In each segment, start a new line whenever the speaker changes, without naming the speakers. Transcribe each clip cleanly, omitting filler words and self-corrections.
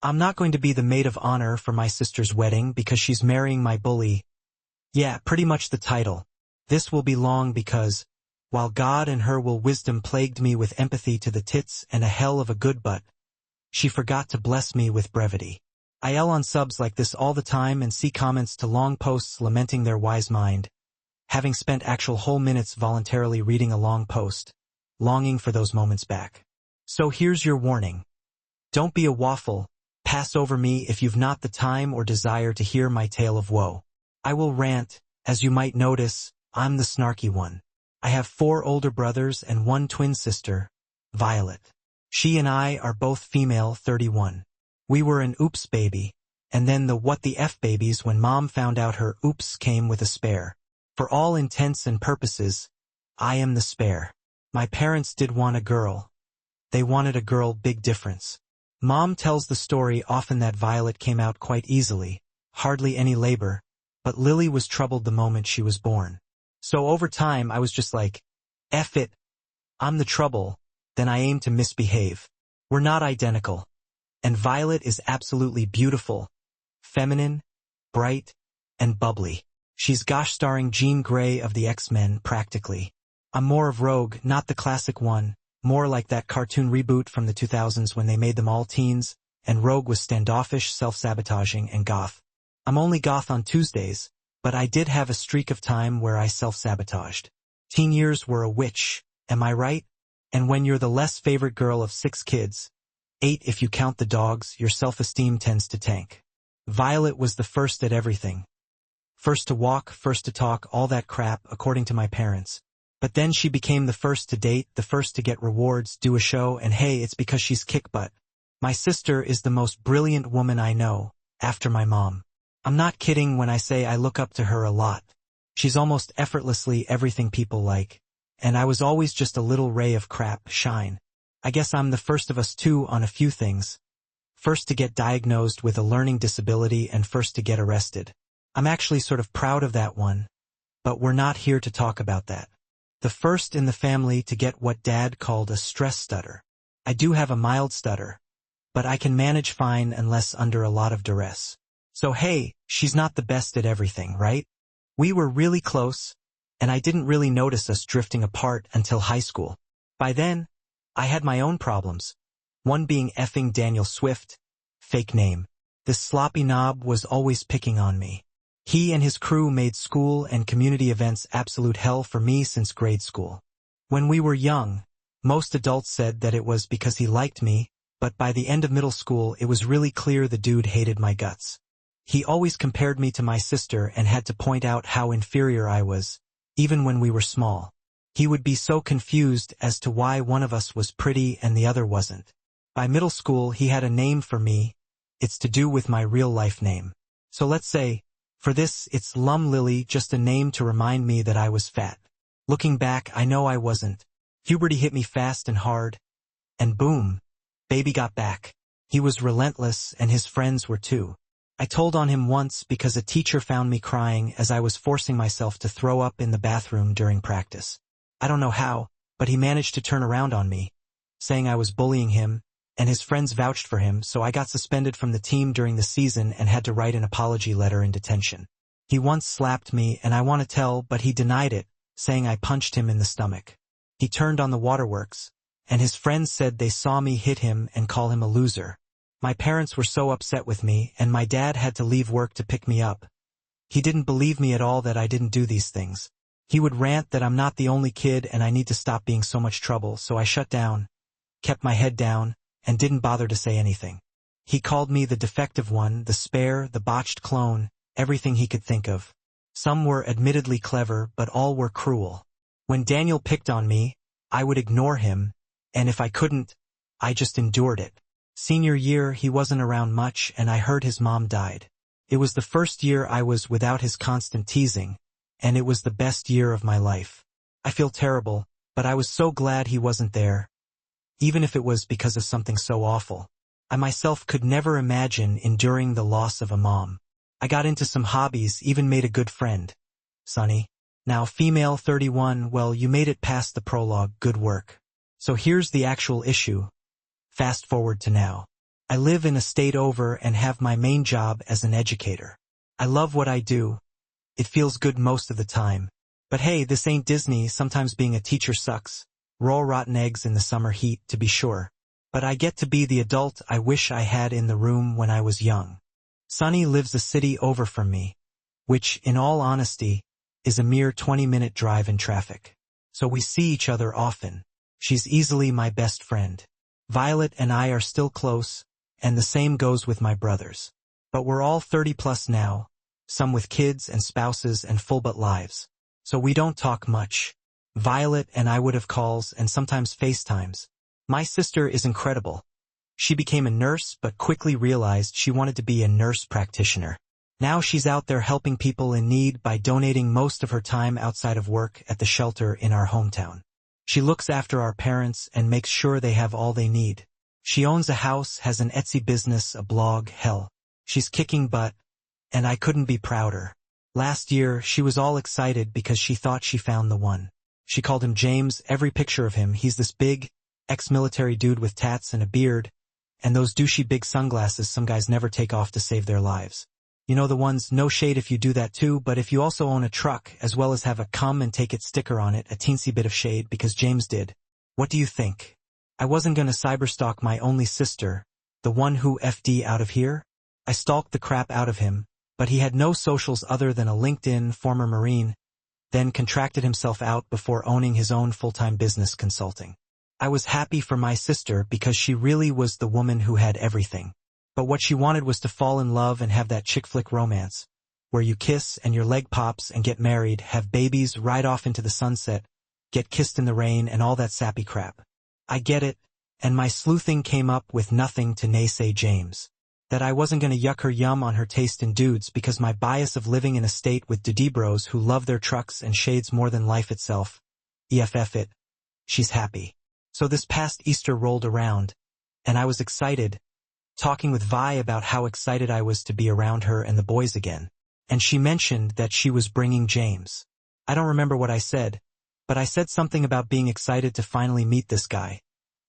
I'm not going to be the maid of honor for my sister's wedding because she's marrying my bully. Yeah, pretty much the title. This will be long because, while God and her will wisdom plagued me with empathy to the tits and a hell of a good butt, she forgot to bless me with brevity. I yell on subs like this all the time and see comments to long posts lamenting their wise mind, having spent actual whole minutes voluntarily reading a long post, longing for those moments back. So here's your warning. Don't be a waffle, pass over me if you've not the time or desire to hear my tale of woe. I will rant, as you might notice, I'm the snarky one. I have 4 older brothers and 1 twin sister, Violet. She and I are both female 31. We were an oops baby, and then the what the F babies when mom found out her oops came with a spare. For all intents and purposes, I am the spare. My parents did want a girl. They wanted a girl, big difference. Mom tells the story often that Violet came out quite easily, hardly any labor, but Lily was troubled the moment she was born. So over time I was just like, F it, I'm the trouble, then I aim to misbehave. We're not identical. And Violet is absolutely beautiful, feminine, bright, and bubbly. She's gosh-starring Jean Grey of the X-Men, practically. I'm more of Rogue, not the classic one, more like that cartoon reboot from the 2000s when they made them all teens, and Rogue was standoffish, self-sabotaging, and goth. I'm only goth on Tuesdays, but I did have a streak of time where I self-sabotaged. Teen years were a witch, am I right? And when you're the less favorite girl of 6 kids, 8 if you count the dogs, your self-esteem tends to tank. Violet was the first at everything. First to walk, first to talk, all that crap, according to my parents. But then she became the first to date, the first to get rewards, do a show, and hey, it's because she's kick butt. My sister is the most brilliant woman I know, after my mom. I'm not kidding when I say I look up to her a lot. She's almost effortlessly everything people like. And I was always just a little ray of crap, shine. I guess I'm the first of us too on a few things. First to get diagnosed with a learning disability and first to get arrested. I'm actually sort of proud of that one, but we're not here to talk about that. The first in the family to get what Dad called a stress stutter. I do have a mild stutter, but I can manage fine unless under a lot of duress. So hey, she's not the best at everything, right? We were really close, and I didn't really notice us drifting apart until high school. By then, I had my own problems, one being effing Daniel Swift, fake name. This sloppy knob was always picking on me. He and his crew made school and community events absolute hell for me since grade school. When we were young, most adults said that it was because he liked me, but by the end of middle school it was really clear the dude hated my guts. He always compared me to my sister and had to point out how inferior I was, even when we were small. He would be so confused as to why one of us was pretty and the other wasn't. By middle school he had a name for me. It's to do with my real-life name. So let's say, for this, it's Lum Lily, just a name to remind me that I was fat. Looking back, I know I wasn't. Puberty hit me fast and hard. And boom, baby got back. He was relentless, and his friends were too. I told on him once because a teacher found me crying as I was forcing myself to throw up in the bathroom during practice. I don't know how, but he managed to turn around on me, saying I was bullying him, and his friends vouched for him, so I got suspended from the team during the season and had to write an apology letter in detention. He once slapped me, and I want to tell, but he denied it, saying I punched him in the stomach. He turned on the waterworks, and his friends said they saw me hit him and call him a loser. My parents were so upset with me, and my dad had to leave work to pick me up. He didn't believe me at all that I didn't do these things. He would rant that I'm not the only kid and I need to stop being so much trouble, so I shut down, kept my head down, and didn't bother to say anything. He called me the defective one, the spare, the botched clone, everything he could think of. Some were admittedly clever, but all were cruel. When Daniel picked on me, I would ignore him, and if I couldn't, I just endured it. Senior year, he wasn't around much, and I heard his mom died. It was the first year I was without his constant teasing, and it was the best year of my life. I feel terrible, but I was so glad he wasn't there. Even if it was because of something so awful. I myself could never imagine enduring the loss of a mom. I got into some hobbies, even made a good friend. Sunny. Now female 31, well, you made it past the prologue, good work. So here's the actual issue. Fast forward to now. I live in a state over and have my main job as an educator. I love what I do. It feels good most of the time. But hey, this ain't Disney, sometimes being a teacher sucks. Raw rotten eggs in the summer heat, to be sure. But I get to be the adult I wish I had in the room when I was young. Sunny lives a city over from me, which, in all honesty, is a mere 20-minute drive in traffic. So we see each other often. She's easily my best friend. Violet and I are still close, and the same goes with my brothers. But we're all 30 plus now, some with kids and spouses and full-but lives. So we don't talk much. Violet and I would have calls and sometimes FaceTimes. My sister is incredible. She became a nurse but quickly realized she wanted to be a nurse practitioner. Now she's out there helping people in need by donating most of her time outside of work at the shelter in our hometown. She looks after our parents and makes sure they have all they need. She owns a house, has an Etsy business, a blog, hell. She's kicking butt, and I couldn't be prouder. Last year, she was all excited because she thought she found the one. She called him James. Every picture of him, he's this big, ex-military dude with tats and a beard, and those douchey big sunglasses some guys never take off to save their lives. You know the ones, no shade if you do that too, but if you also own a truck, as well as have a come and take it sticker on it, a teensy bit of shade because James did. What do you think? I wasn't gonna cyberstalk my only sister, the one who FD out of here? I stalked the crap out of him, but he had no socials other than a LinkedIn, former Marine, then contracted himself out before owning his own full-time business consulting. I was happy for my sister because she really was the woman who had everything. But what she wanted was to fall in love and have that chick flick romance, where you kiss and your leg pops and get married, have babies, ride off into the sunset, get kissed in the rain and all that sappy crap. I get it, and my sleuthing came up with nothing to naysay James. That I wasn't gonna yuck her yum on her taste in dudes because my bias of living in a state with dudibros who love their trucks and shades more than life itself. EFF it. She's happy. So this past Easter rolled around, and I was excited, talking with Vi about how excited I was to be around her and the boys again. And she mentioned that she was bringing James. I don't remember what I said, but I said something about being excited to finally meet this guy,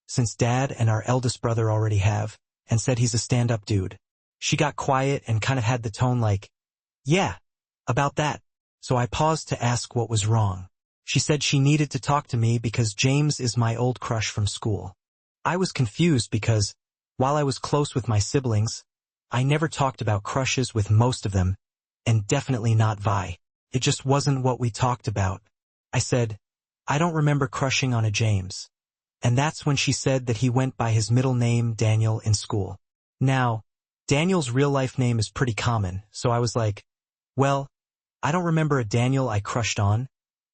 since Dad and our eldest brother already have, and said he's a stand-up dude. She got quiet and kind of had the tone like, yeah, about that. So I paused to ask what was wrong. She said she needed to talk to me because James is my old crush from school. I was confused because, while I was close with my siblings, I never talked about crushes with most of them, and definitely not Vi. It just wasn't what we talked about. I said, I don't remember crushing on a James. And that's when she said that he went by his middle name Daniel in school. Now, Daniel's real-life name is pretty common, so I was like, well, I don't remember a Daniel I crushed on,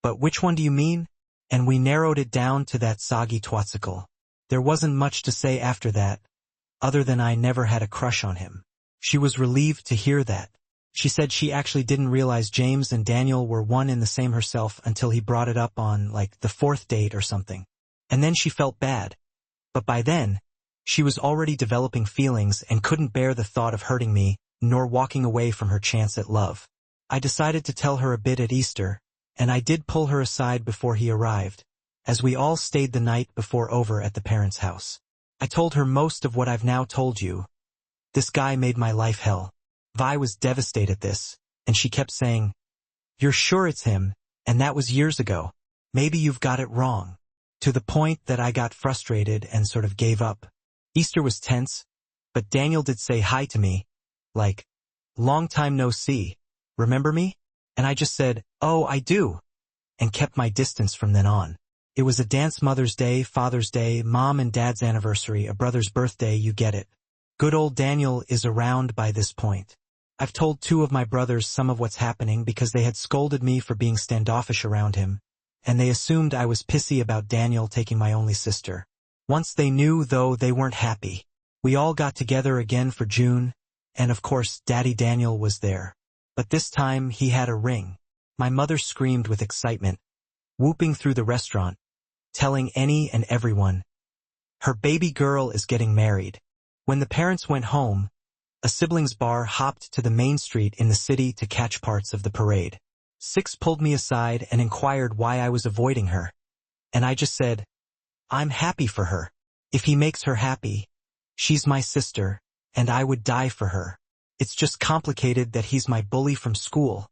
but which one do you mean? And we narrowed it down to that soggy twatsicle. There wasn't much to say after that, other than I never had a crush on him. She was relieved to hear that. She said she actually didn't realize James and Daniel were one and the same herself until he brought it up on, like, the 4th date or something. And then she felt bad. But by then, she was already developing feelings and couldn't bear the thought of hurting me, nor walking away from her chance at love. I decided to tell her a bit at Easter, and I did pull her aside before he arrived, as we all stayed the night before over at the parents' house. I told her most of what I've now told you. This guy made my life hell. Vi was devastated at this, and she kept saying, you're sure it's him, and that was years ago. Maybe you've got it wrong. To the point that I got frustrated and sort of gave up. Easter was tense, but Daniel did say hi to me, like, long time no see, remember me? And I just said, oh, I do, and kept my distance from then on. It was a dance, Mother's Day, Father's Day, Mom and Dad's anniversary, a brother's birthday, you get it. Good old Daniel is around by this point. I've told 2 of my brothers some of what's happening because they had scolded me for being standoffish around him, and they assumed I was pissy about Daniel taking my only sister. Once they knew, though, they weren't happy. We all got together again for June, and of course Daddy Daniel was there. But this time he had a ring. My mother screamed with excitement, whooping through the restaurant, telling any and everyone, her baby girl is getting married. When the parents went home, a siblings bar hopped to the main street in the city to catch parts of the parade. 6 pulled me aside and inquired why I was avoiding her. And I just said, I'm happy for her. If he makes her happy, She's my sister, and I would die for her. It's just complicated that he's my bully from school,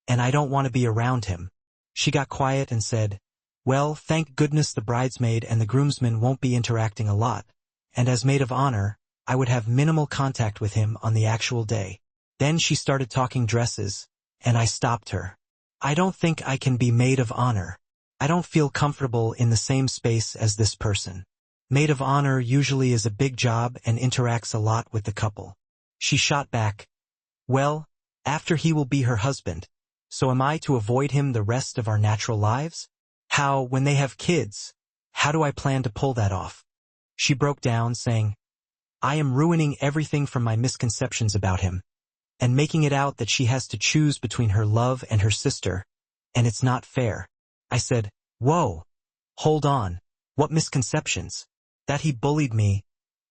and I don't want to be around him." She got quiet and said, "Well, thank goodness the bridesmaid and the groomsmen won't be interacting a lot, and as maid of honor, I would have minimal contact with him on the actual day." Then she started talking dresses, and I stopped her. "I don't think I can be maid of honor. I don't feel comfortable in the same space as this person. Maid of honor usually is a big job and interacts a lot with the couple." She shot back, "Well, after he will be her husband, so am I to avoid him the rest of our natural lives? How, when they have kids, how do I plan to pull that off?" She broke down, saying, "I am ruining everything from my misconceptions about him, and making it out that she has to choose between her love and her sister, and it's not fair." I said, "Whoa, hold on, what misconceptions?" "That he bullied me."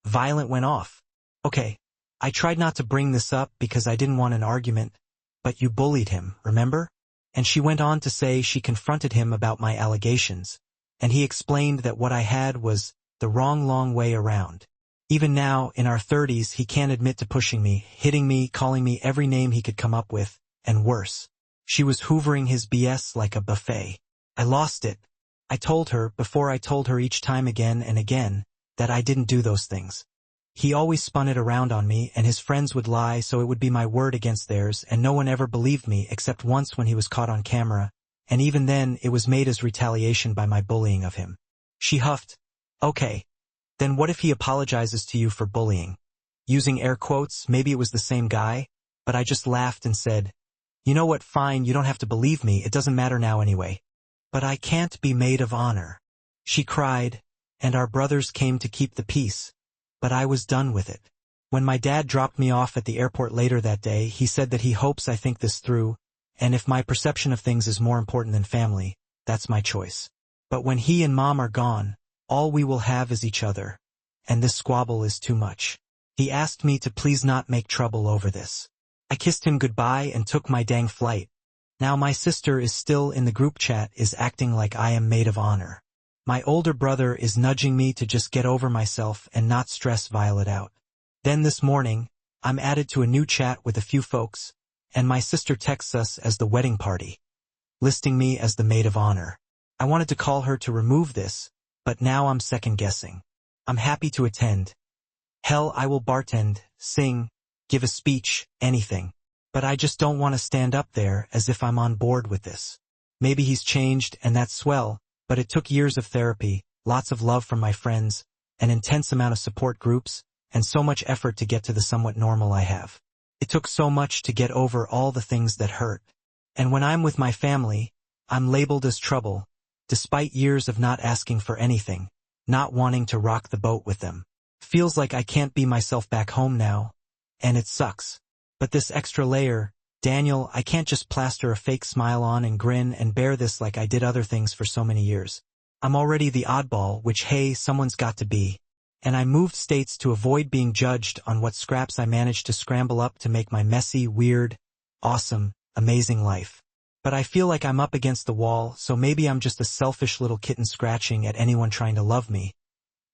Violent went off. "Okay, I tried not to bring this up because I didn't want an argument, but you bullied him, remember?" And she went on to say she confronted him about my allegations, and he explained that what I had was the wrong long way around. Even now, in our 30s, he can't admit to pushing me, hitting me, calling me every name he could come up with, and worse. She was hoovering his BS like a buffet. I lost it. I told her, before I told her each time again and again, that I didn't do those things. He always spun it around on me, and his friends would lie, so it would be my word against theirs, and no one ever believed me except once when he was caught on camera, and even then it was made as retaliation by my bullying of him. She huffed, "Okay, then what if he apologizes to you for bullying?" Using air quotes, maybe it was the same guy, but I just laughed and said, "You know what, fine, you don't have to believe me, it doesn't matter now anyway." "But I can't be maid of honor." She cried, and our brothers came to keep the peace, but I was done with it. When my dad dropped me off at the airport later that day, he said that he hopes I think this through, and if my perception of things is more important than family, that's my choice. But when he and Mom are gone, all we will have is each other, and this squabble is too much. He asked me to please not make trouble over this. I kissed him goodbye and took my dang flight. Now my sister is still in the group chat, is acting like I am maid of honor. My older brother is nudging me to just get over myself and not stress Violet out. Then this morning, I'm added to a new chat with a few folks, and my sister texts us as the wedding party, listing me as the maid of honor. I wanted to call her to remove this, but now I'm second-guessing. I'm happy to attend. Hell, I will bartend, sing, give a speech, anything. But I just don't want to stand up there as if I'm on board with this. Maybe he's changed, and that's swell, but it took years of therapy, lots of love from my friends, an intense amount of support groups, and so much effort to get to the somewhat normal I have. It took so much to get over all the things that hurt. And when I'm with my family, I'm labeled as trouble, despite years of not asking for anything, not wanting to rock the boat with them. Feels like I can't be myself back home now, and it sucks. But this extra layer, Daniel, I can't just plaster a fake smile on and grin and bear this like I did other things for so many years. I'm already the oddball, which hey, someone's got to be. And I moved states to avoid being judged on what scraps I managed to scramble up to make my messy, weird, awesome, amazing life. But I feel like I'm up against the wall, so maybe I'm just a selfish little kitten scratching at anyone trying to love me.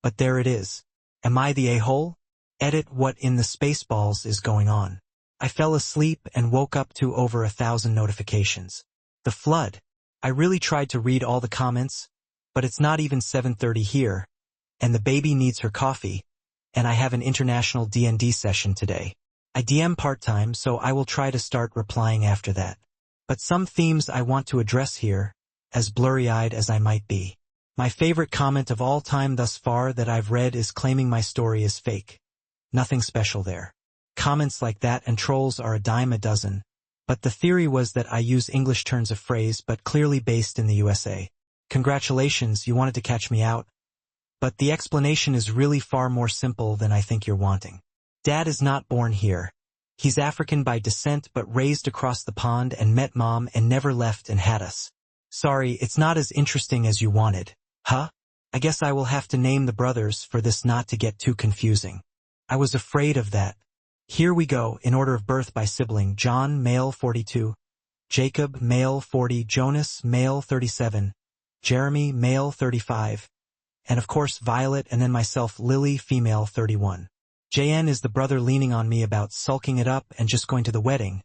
But there it is. Am I the a-hole? Edit what in the Spaceballs is going on. I fell asleep and woke up to over 1,000 notifications. The flood. I really tried to read all the comments, but it's not even 7:30 here, and the baby needs her coffee, and I have an international D&D session today. I DM part-time, so I will try to start replying after that. But some themes I want to address here, as blurry-eyed as I might be. My favorite comment of all time thus far that I've read is claiming my story is fake. Nothing special there. Comments like that and trolls are a dime a dozen, but the theory was that I use English turns of phrase but clearly based in the USA. Congratulations, you wanted to catch me out. But the explanation is really far more simple than I think you're wanting. Dad is not born here. He's African by descent but raised across the pond and met Mom and never left and had us. Sorry, it's not as interesting as you wanted. Huh? I guess I will have to name the brothers for this not to get too confusing. I was afraid of that. Here we go, in order of birth by sibling: John, male 42, Jacob, male 40, Jonas, male 37, Jeremy, male 35, and of course Violet, and then myself, Lily, female 31. JN is the brother leaning on me about sulking it up and just going to the wedding.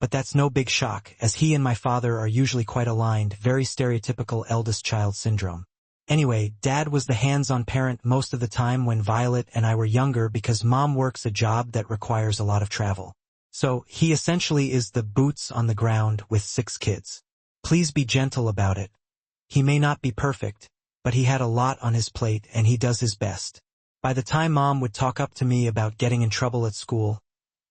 But that's no big shock, as he and my father are usually quite aligned, very stereotypical eldest child syndrome. Anyway, Dad was the hands-on parent most of the time when Violet and I were younger because Mom works a job that requires a lot of travel. So, he essentially is the boots on the ground with 6 kids. Please be gentle about it. He may not be perfect, but he had a lot on his plate and he does his best. By the time Mom would talk up to me about getting in trouble at school,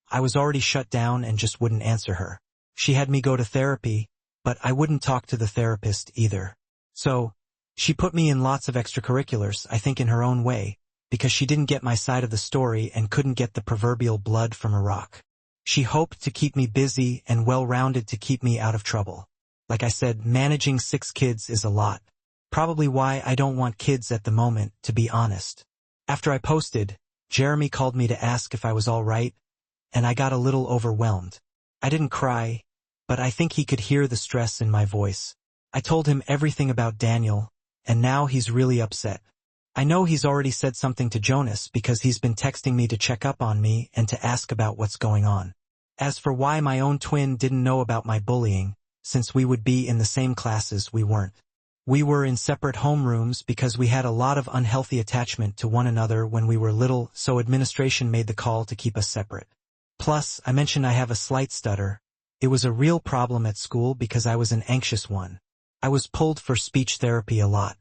I was already shut down and just wouldn't answer her. She had me go to therapy, but I wouldn't talk to the therapist either. So, she put me in lots of extracurriculars, I think in her own way, because she didn't get my side of the story and couldn't get the proverbial blood from a rock. She hoped to keep me busy and well-rounded to keep me out of trouble. Like I said, managing 6 kids is a lot. Probably why I don't want kids at the moment, to be honest. After I posted, Jeremy called me to ask if I was all right, and I got a little overwhelmed. I didn't cry, but I think he could hear the stress in my voice. I told him everything about Daniel, and now he's really upset. I know he's already said something to Jonas because he's been texting me to check up on me and to ask about what's going on. As for why my own twin didn't know about my bullying, since we would be in the same classes, we weren't. We were in separate homerooms because we had a lot of unhealthy attachment to one another when we were little, so administration made the call to keep us separate. Plus, I mentioned I have a slight stutter. It was a real problem at school because I was an anxious one. I was pulled for speech therapy a lot.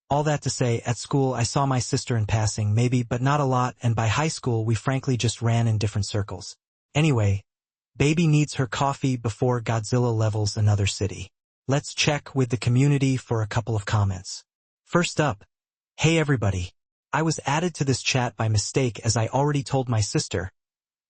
All that to say, at school I saw my sister in passing, maybe, but not a lot, and by high school we frankly just ran in different circles. Anyway, baby needs her coffee before Godzilla levels another city. Let's check with the community for a couple of comments. First up, hey everybody. I was added to this chat by mistake as I already told my sister.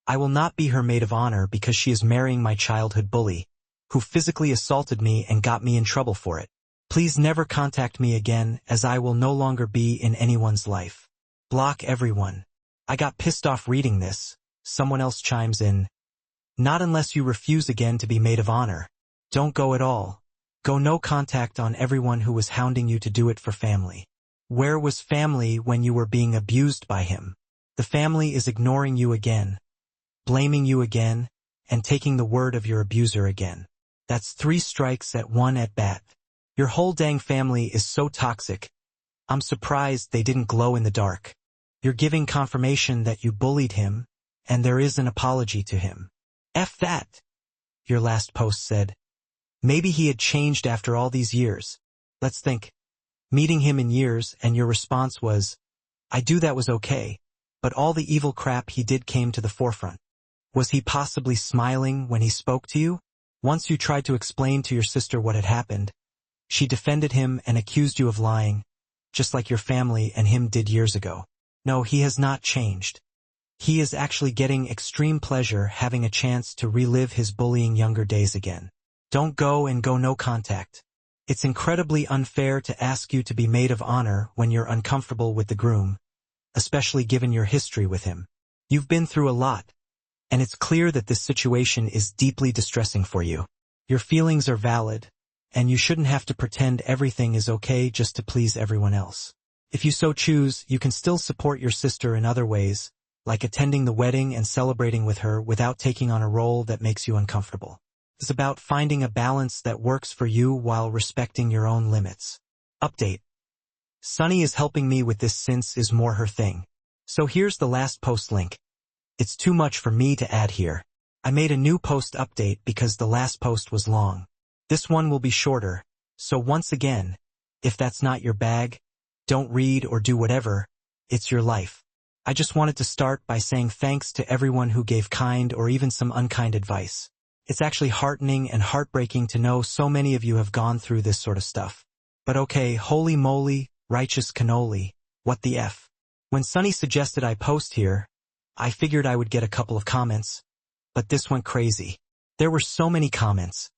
I will not be her maid of honor because she is marrying my childhood bully, who physically assaulted me and got me in trouble for it. Please never contact me again as I will no longer be in anyone's life. Block everyone. I got pissed off reading this. Someone else chimes in. Not unless you refuse again to be maid of honor. Don't go at all. Go no contact on everyone who was hounding you to do it for family. Where was family when you were being abused by him? The family is ignoring you again, blaming you again, and taking the word of your abuser again. That's 3 strikes at 1 at bat. Your whole dang family is so toxic. I'm surprised they didn't glow in the dark. You're giving confirmation that you bullied him, and there is an apology to him. F that, your last post said. Maybe he had changed after all these years. Let's think. Meeting him in years and your response was, I do that was okay, but all the evil crap he did came to the forefront. Was he possibly smiling when he spoke to you? Once you tried to explain to your sister what had happened, she defended him and accused you of lying, just like your family and him did years ago. No, he has not changed. He is actually getting extreme pleasure having a chance to relive his bullying younger days again. Don't go and go no contact. It's incredibly unfair to ask you to be maid of honor when you're uncomfortable with the groom, especially given your history with him. You've been through a lot, and it's clear that this situation is deeply distressing for you. Your feelings are valid, and you shouldn't have to pretend everything is okay just to please everyone else. If you so choose, you can still support your sister in other ways, like attending the wedding and celebrating with her without taking on a role that makes you uncomfortable. It's about finding a balance that works for you while respecting your own limits. Update. Sunny is helping me with this since is more her thing. So here's the last post link. It's too much for me to add here. I made a new post update because the last post was long. This one will be shorter, so once again, if that's not your bag, don't read or do whatever, it's your life. I just wanted to start by saying thanks to everyone who gave kind or even some unkind advice. It's actually heartening and heartbreaking to know so many of you have gone through this sort of stuff. But okay, holy moly, righteous cannoli, what the F. When Sunny suggested I post here, I figured I would get a couple of comments, but this went crazy. There were so many comments.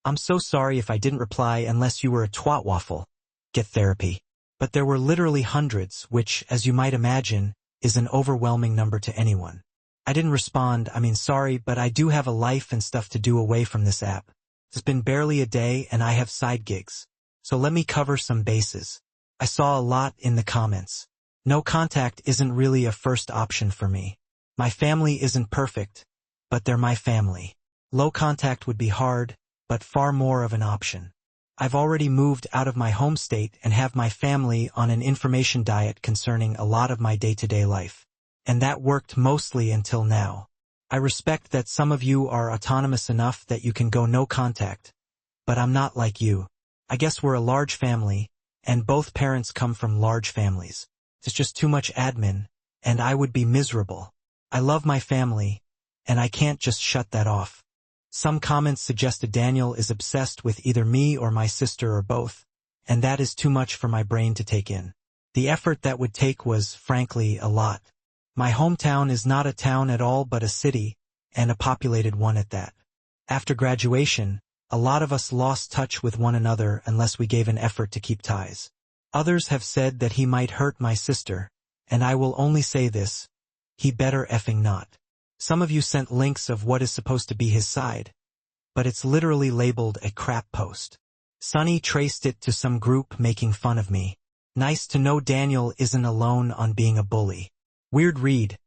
I'm so sorry if I didn't reply unless you were a twat waffle. Get therapy. But there were literally hundreds, which, as you might imagine, is an overwhelming number to anyone. I didn't respond, sorry, but I do have a life and stuff to do away from this app. It's been barely a day and I have side gigs. So let me cover some bases. I saw a lot in the comments. No contact isn't really a first option for me. My family isn't perfect, but they're my family. Low contact would be hard, but far more of an option. I've already moved out of my home state and have my family on an information diet concerning a lot of my day-to-day life. And that worked mostly until now. I respect that some of you are autonomous enough that you can go no contact, but I'm not like you. I guess we're a large family, and both parents come from large families. It's just too much admin, and I would be miserable. I love my family, and I can't just shut that off. Some comments suggested Daniel is obsessed with either me or my sister or both, and that is too much for my brain to take in. The effort that would take was, frankly, a lot. My hometown is not a town at all but a city, and a populated one at that. After graduation, a lot of us lost touch with one another unless we gave an effort to keep ties. Others have said that he might hurt my sister, and I will only say this, he better effing not. Some of you sent links of what is supposed to be his side, but it's literally labeled a crap post. Sunny traced it to some group making fun of me. Nice to know Daniel isn't alone on being a bully. Weird read,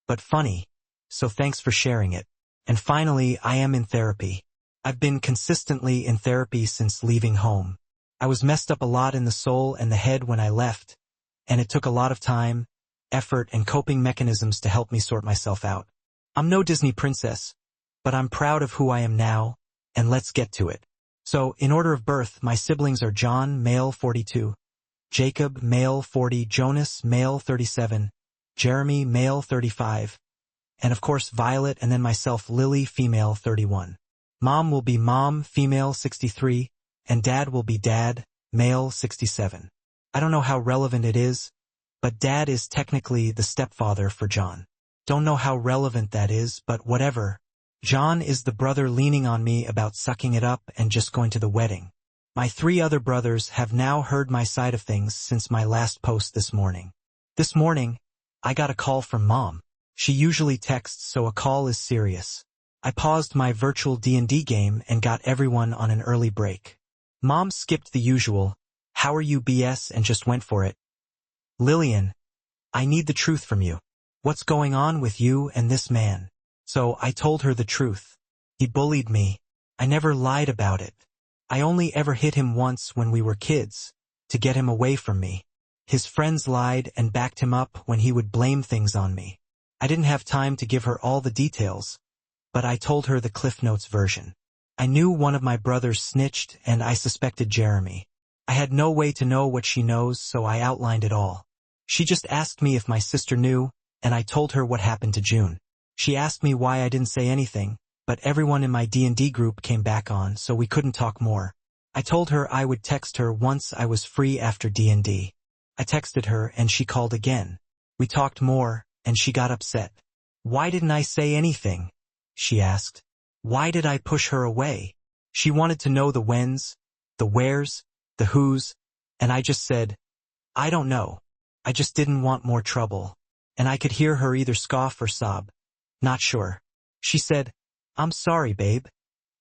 but funny, so thanks for sharing it. And finally, I am in therapy. I've been consistently in therapy since leaving home. I was messed up a lot in the soul and the head when I left, and it took a lot of time, effort, and coping mechanisms to help me sort myself out. I'm no Disney princess, but I'm proud of who I am now, and let's get to it. So, in order of birth, my siblings are John, male 42, Jacob, male 40, Jonas, male 37, Jeremy, male 35, and of course Violet, and then myself, Lily, female 31. Mom will be mom, female 63, and dad will be dad, male 67. I don't know how relevant it is, but dad is technically the stepfather for John. Don't know how relevant that is, but whatever. John is the brother leaning on me about sucking it up and just going to the wedding. My 3 other brothers have now heard my side of things since my last post this morning. This morning, I got a call from Mom. She usually texts, so a call is serious. I paused my virtual D&D game and got everyone on an early break. Mom skipped the usual, "How are you BS?" and just went for it. "Lillian, I need the truth from you. What's going on with you and this man?" So I told her the truth. He bullied me. I never lied about it. I only ever hit him once when we were kids, to get him away from me. His friends lied and backed him up when he would blame things on me. I didn't have time to give her all the details, but I told her the Cliff Notes version. I knew one of my brothers snitched, and I suspected Jeremy. I had no way to know what she knows, so I outlined it all. She just asked me if my sister knew, and I told her what happened to June. She asked me why I didn't say anything, but everyone in my D&D group came back on, so we couldn't talk more. I told her I would text her once I was free after D&D. I texted her, and she called again. We talked more, and she got upset. "Why didn't I say anything?" she asked. Why did I push her away? She wanted to know the whens, the wheres, the whos, and I just said, "I don't know. I just didn't want more trouble." And I could hear her either scoff or sob. Not sure. She said, "I'm sorry, babe."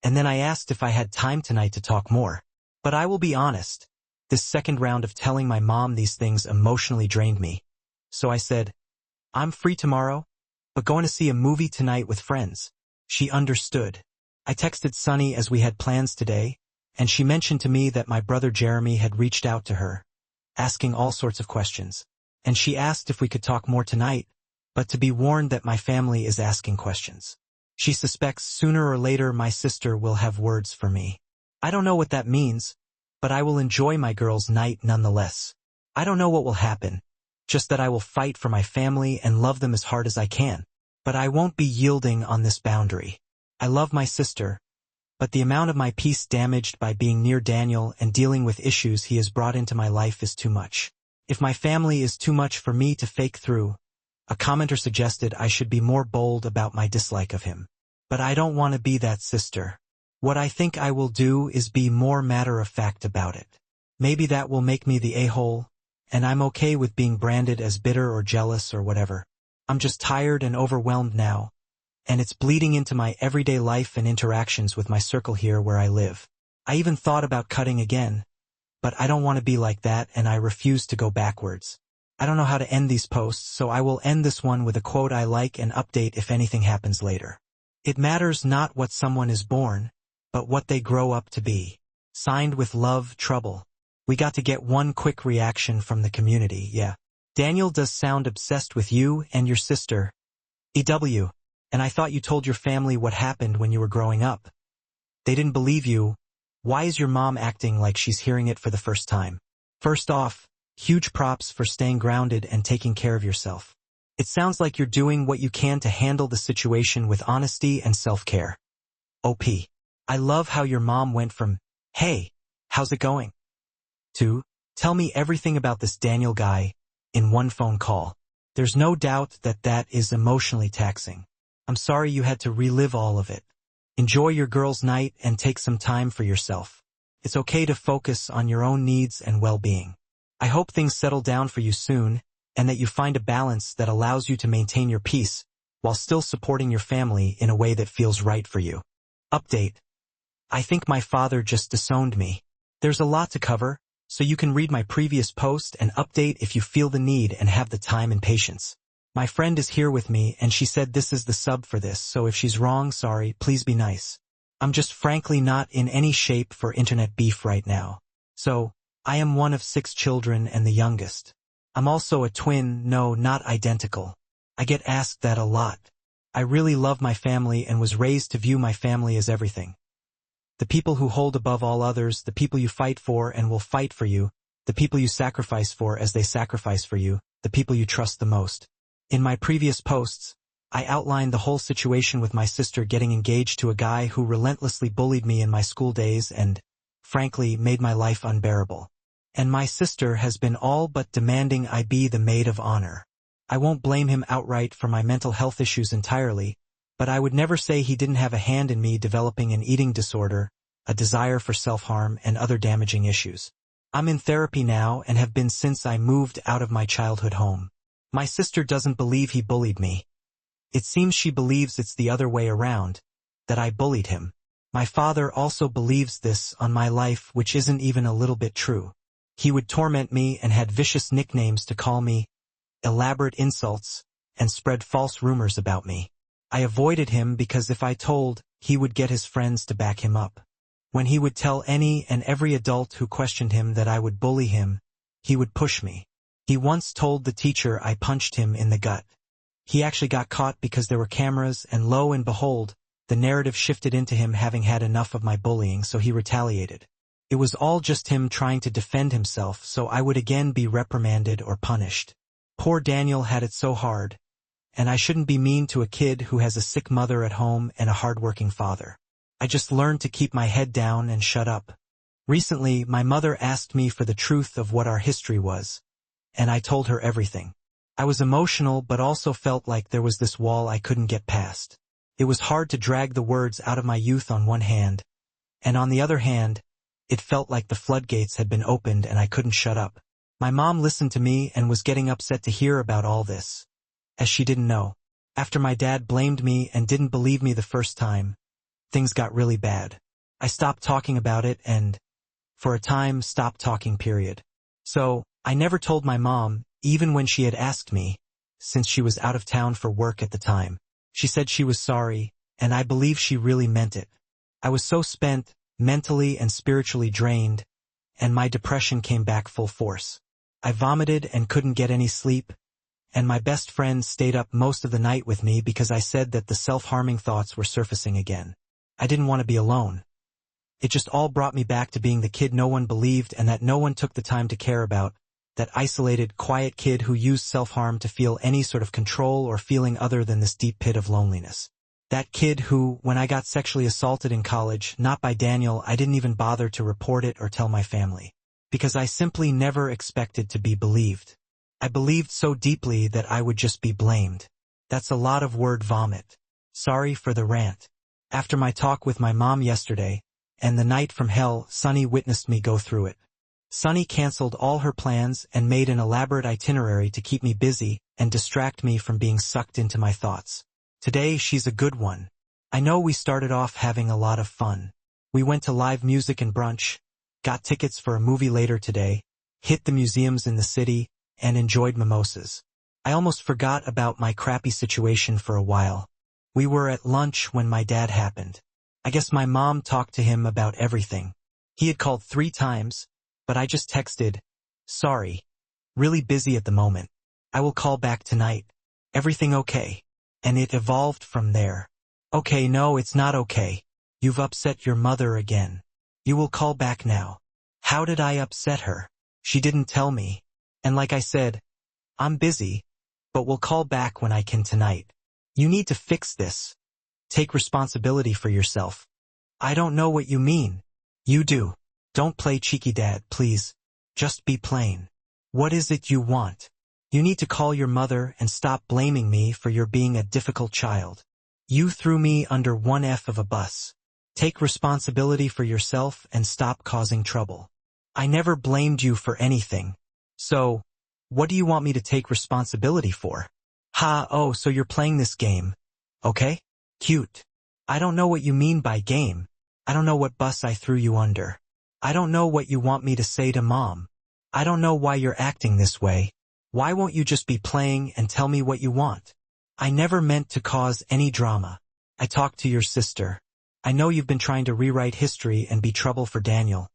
And then I asked if I had time tonight to talk more. But I will be honest, this second round of telling my mom these things emotionally drained me. So I said, "I'm free tomorrow, but going to see a movie tonight with friends." She understood. I texted Sunny as we had plans today, and she mentioned to me that my brother Jeremy had reached out to her, asking all sorts of questions. And she asked if we could talk more tonight, but to be warned that my family is asking questions. She suspects sooner or later my sister will have words for me. I don't know what that means, but I will enjoy my girls' night nonetheless. I don't know what will happen, just that I will fight for my family and love them as hard as I can. But I won't be yielding on this boundary. I love my sister, but the amount of my peace damaged by being near Daniel and dealing with issues he has brought into my life is too much. If my family is too much for me to fake through, a commenter suggested I should be more bold about my dislike of him. But I don't want to be that sister. What I think I will do is be more matter-of-fact about it. Maybe that will make me the a-hole, and I'm okay with being branded as bitter or jealous or whatever. I'm just tired and overwhelmed now, and it's bleeding into my everyday life and interactions with my circle here where I live. I even thought about cutting again, but I don't want to be like that and I refuse to go backwards. I don't know how to end these posts, so I will end this one with a quote I like and update if anything happens later. It matters not what someone is born, but what they grow up to be. Signed with love, Trouble. We got to get one quick reaction from the community, yeah. Daniel does sound obsessed with you and your sister. EW. And I thought you told your family what happened when you were growing up. They didn't believe you. Why is your mom acting like she's hearing it for the first time? First off, huge props for staying grounded and taking care of yourself. It sounds like you're doing what you can to handle the situation with honesty and self-care. OP. I love how your mom went from, "Hey, how's it going?" to, "Tell me everything about this Daniel guy," in one phone call. There's no doubt that that is emotionally taxing. I'm sorry you had to relive all of it. Enjoy your girls' night and take some time for yourself. It's okay to focus on your own needs and well-being. I hope things settle down for you soon, and that you find a balance that allows you to maintain your peace while still supporting your family in a way that feels right for you. Update. I think my father just disowned me. There's a lot to cover, so you can read my previous post and update if you feel the need and have the time and patience. My friend is here with me and she said this is the sub for this, so if she's wrong, sorry, please be nice. I'm just frankly not in any shape for internet beef right now. So, I am one of 6 children and the youngest. I'm also a twin, no, not identical. I get asked that a lot. I really love my family and was raised to view my family as everything. The people who hold above all others, the people you fight for and will fight for you, the people you sacrifice for as they sacrifice for you, the people you trust the most. In my previous posts, I outlined the whole situation with my sister getting engaged to a guy who relentlessly bullied me in my school days and, frankly, made my life unbearable. And my sister has been all but demanding I be the maid of honor. I won't blame him outright for my mental health issues entirely, but I would never say he didn't have a hand in me developing an eating disorder, a desire for self-harm, and other damaging issues. I'm in therapy now and have been since I moved out of my childhood home. My sister doesn't believe he bullied me. It seems she believes it's the other way around, that I bullied him. My father also believes this on my life, which isn't even a little bit true. He would torment me and had vicious nicknames to call me, elaborate insults, and spread false rumors about me. I avoided him because if I told, he would get his friends to back him up. When he would tell any and every adult who questioned him that I would bully him, he would push me. He once told the teacher I punched him in the gut. He actually got caught because there were cameras, and lo and behold, the narrative shifted into him having had enough of my bullying, so he retaliated. It was all just him trying to defend himself, so I would again be reprimanded or punished. Poor Daniel had it so hard, and I shouldn't be mean to a kid who has a sick mother at home and a hardworking father. I just learned to keep my head down and shut up. Recently, my mother asked me for the truth of what our history was, and I told her everything. I was emotional but also felt like there was this wall I couldn't get past. It was hard to drag the words out of my youth on one hand, and on the other hand, it felt like the floodgates had been opened and I couldn't shut up. My mom listened to me and was getting upset to hear about all this, as she didn't know. After my dad blamed me and didn't believe me the first time, things got really bad. I stopped talking about it and, for a time, stopped talking, period. So, I never told my mom, even when she had asked me, since she was out of town for work at the time. She said she was sorry, and I believe she really meant it. I was so spent, mentally and spiritually drained, and my depression came back full force. I vomited and couldn't get any sleep, and my best friend stayed up most of the night with me because I said that the self-harming thoughts were surfacing again. I didn't want to be alone. It just all brought me back to being the kid no one believed and that no one took the time to care about, that isolated, quiet kid who used self-harm to feel any sort of control or feeling other than this deep pit of loneliness. That kid who, when I got sexually assaulted in college, not by Daniel, I didn't even bother to report it or tell my family. Because I simply never expected to be believed. I believed so deeply that I would just be blamed. That's a lot of word vomit. Sorry for the rant. After my talk with my mom yesterday, and the night from hell, Sunny witnessed me go through it. Sunny canceled all her plans and made an elaborate itinerary to keep me busy and distract me from being sucked into my thoughts. Today, she's a good one. I know we started off having a lot of fun. We went to live music and brunch, got tickets for a movie later today, hit the museums in the city, and enjoyed mimosas. I almost forgot about my crappy situation for a while. We were at lunch when my dad happened. I guess my mom talked to him about everything. He had called 3 times, but I just texted, "Sorry. Really busy at the moment. I will call back tonight. Everything okay?" And it evolved from there. "Okay, no, it's not okay. You've upset your mother again. You will call back now." How did I upset her? She didn't tell me. And like I said, I'm busy, but we'll call back when I can tonight. You need to fix this. Take responsibility for yourself. I don't know what you mean. You do. Don't play cheeky dad, please. Just be plain. What is it you want? You need to call your mother and stop blaming me for your being a difficult child. You threw me under one F of a bus. Take responsibility for yourself and stop causing trouble. I never blamed you for anything. So, what do you want me to take responsibility for? Oh, so you're playing this game. Okay? Cute. I don't know what you mean by game. I don't know what bus I threw you under. I don't know what you want me to say to mom. I don't know why you're acting this way. Why won't you just be playing and tell me what you want? I never meant to cause any drama. I talked to your sister. I know you've been trying to rewrite history and be trouble for Daniel.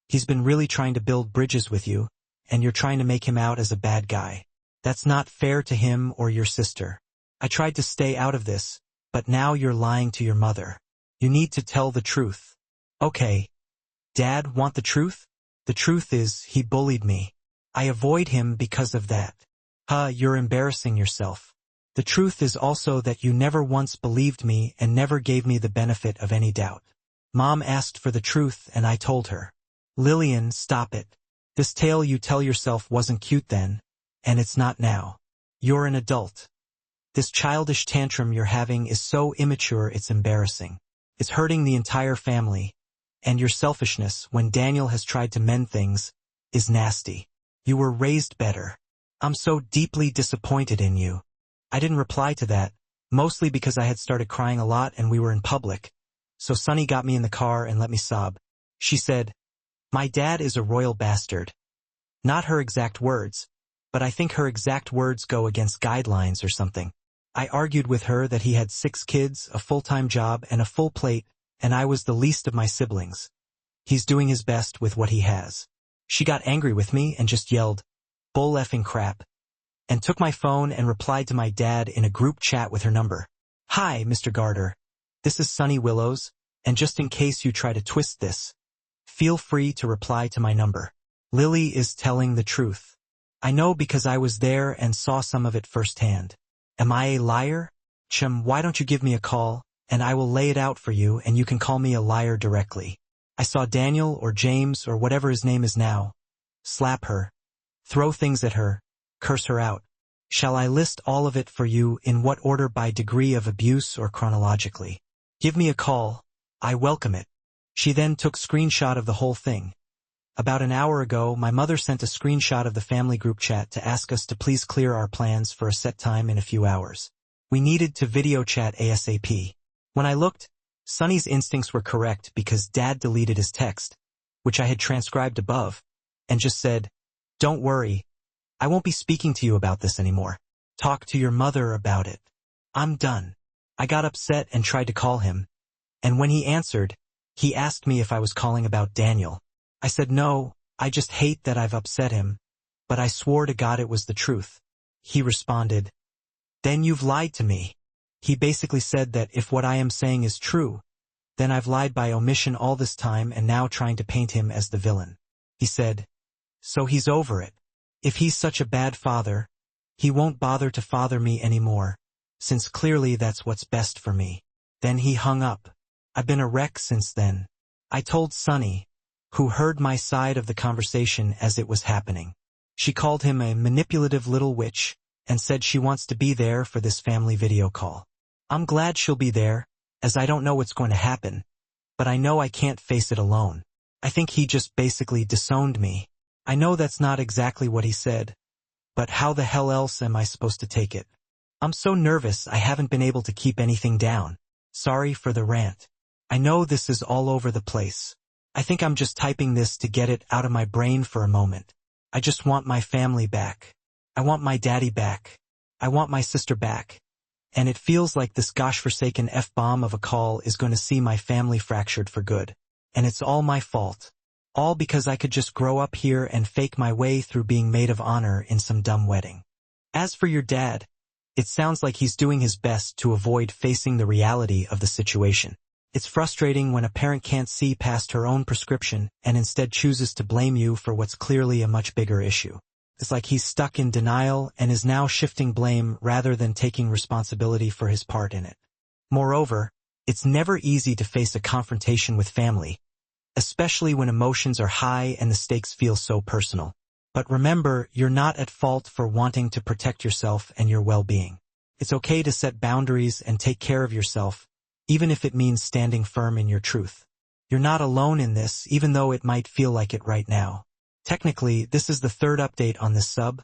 He's been really trying to build bridges with you, and you're trying to make him out as a bad guy. That's not fair to him or your sister. I tried to stay out of this, but now you're lying to your mother. You need to tell the truth. Okay. Dad, want the truth? The truth is, he bullied me. I avoid him because of that. You're embarrassing yourself. The truth is also that you never once believed me and never gave me the benefit of any doubt. Mom asked for the truth and I told her. Lillian, stop it. This tale you tell yourself wasn't cute then, and it's not now. You're an adult. This childish tantrum you're having is so immature it's embarrassing. It's hurting the entire family, and your selfishness when Daniel has tried to mend things is nasty. You were raised better. I'm so deeply disappointed in you. I didn't reply to that, mostly because I had started crying a lot and we were in public, so Sunny got me in the car and let me sob. She said, "My dad is a royal bastard." Not her exact words, but I think her exact words go against guidelines or something. I argued with her that he had 6 kids, a full-time job, and a full plate, and I was the least of my siblings. He's doing his best with what he has. She got angry with me and just yelled, "Bull effing crap," and took my phone and replied to my dad in a group chat with her number. "Hi, Mr. Garter. This is Sunny Willows, and just in case you try to twist this, feel free to reply to my number. Lily is telling the truth. I know because I was there and saw some of it firsthand. Am I a liar? Why don't you give me a call, and I will lay it out for you and you can call me a liar directly. I saw Daniel or James or whatever his name is now. Slap her. Throw things at her. Curse her out. Shall I list all of it for you in what order by degree of abuse or chronologically? Give me a call. I welcome it." She then took screenshot of the whole thing. About an hour ago, my mother sent a screenshot of the family group chat to ask us to please clear our plans for a set time in a few hours. We needed to video chat ASAP. When I looked, Sunny's instincts were correct because Dad deleted his text, which I had transcribed above, and just said, "Don't worry. I won't be speaking to you about this anymore. Talk to your mother about it. I'm done." I got upset and tried to call him, and when he answered, he asked me if I was calling about Daniel. I said no, I just hate that I've upset him, but I swore to God it was the truth. He responded, "Then you've lied to me." He basically said that if what I am saying is true, then I've lied by omission all this time and now trying to paint him as the villain. He said, "So he's over it. If he's such a bad father, he won't bother to father me anymore, since clearly that's what's best for me." Then he hung up. I've been a wreck since then. I told Sunny, who heard my side of the conversation as it was happening. She called him a manipulative little witch and said she wants to be there for this family video call. I'm glad she'll be there, as I don't know what's going to happen, but I know I can't face it alone. I think he just basically disowned me. I know that's not exactly what he said, but how the hell else am I supposed to take it? I'm so nervous I haven't been able to keep anything down. Sorry for the rant. I know this is all over the place. I think I'm just typing this to get it out of my brain for a moment. I just want my family back. I want my daddy back. I want my sister back. And it feels like this gosh-forsaken F-bomb of a call is going to see my family fractured for good. And it's all my fault. All because I could just grow up here and fake my way through being maid of honor in some dumb wedding. As for your dad, it sounds like he's doing his best to avoid facing the reality of the situation. It's frustrating when a parent can't see past her own prescription and instead chooses to blame you for what's clearly a much bigger issue. It's like he's stuck in denial and is now shifting blame rather than taking responsibility for his part in it. Moreover, it's never easy to face a confrontation with family, especially when emotions are high and the stakes feel so personal. But remember, you're not at fault for wanting to protect yourself and your well-being. It's okay to set boundaries and take care of yourself, even if it means standing firm in your truth. You're not alone in this, even though it might feel like it right now. Technically, this is the third update on this sub,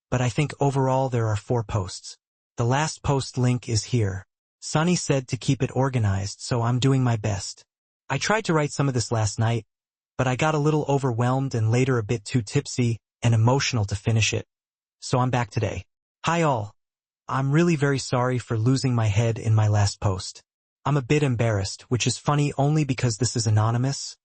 but I think overall there are 4 posts. The last post link is here. Sunny said to keep it organized, so I'm doing my best. I tried to write some of this last night, but I got a little overwhelmed and later a bit too tipsy and emotional to finish it. So I'm back today. Hi all. I'm really very sorry for losing my head in my last post. I'm a bit embarrassed, which is funny only because this is anonymous,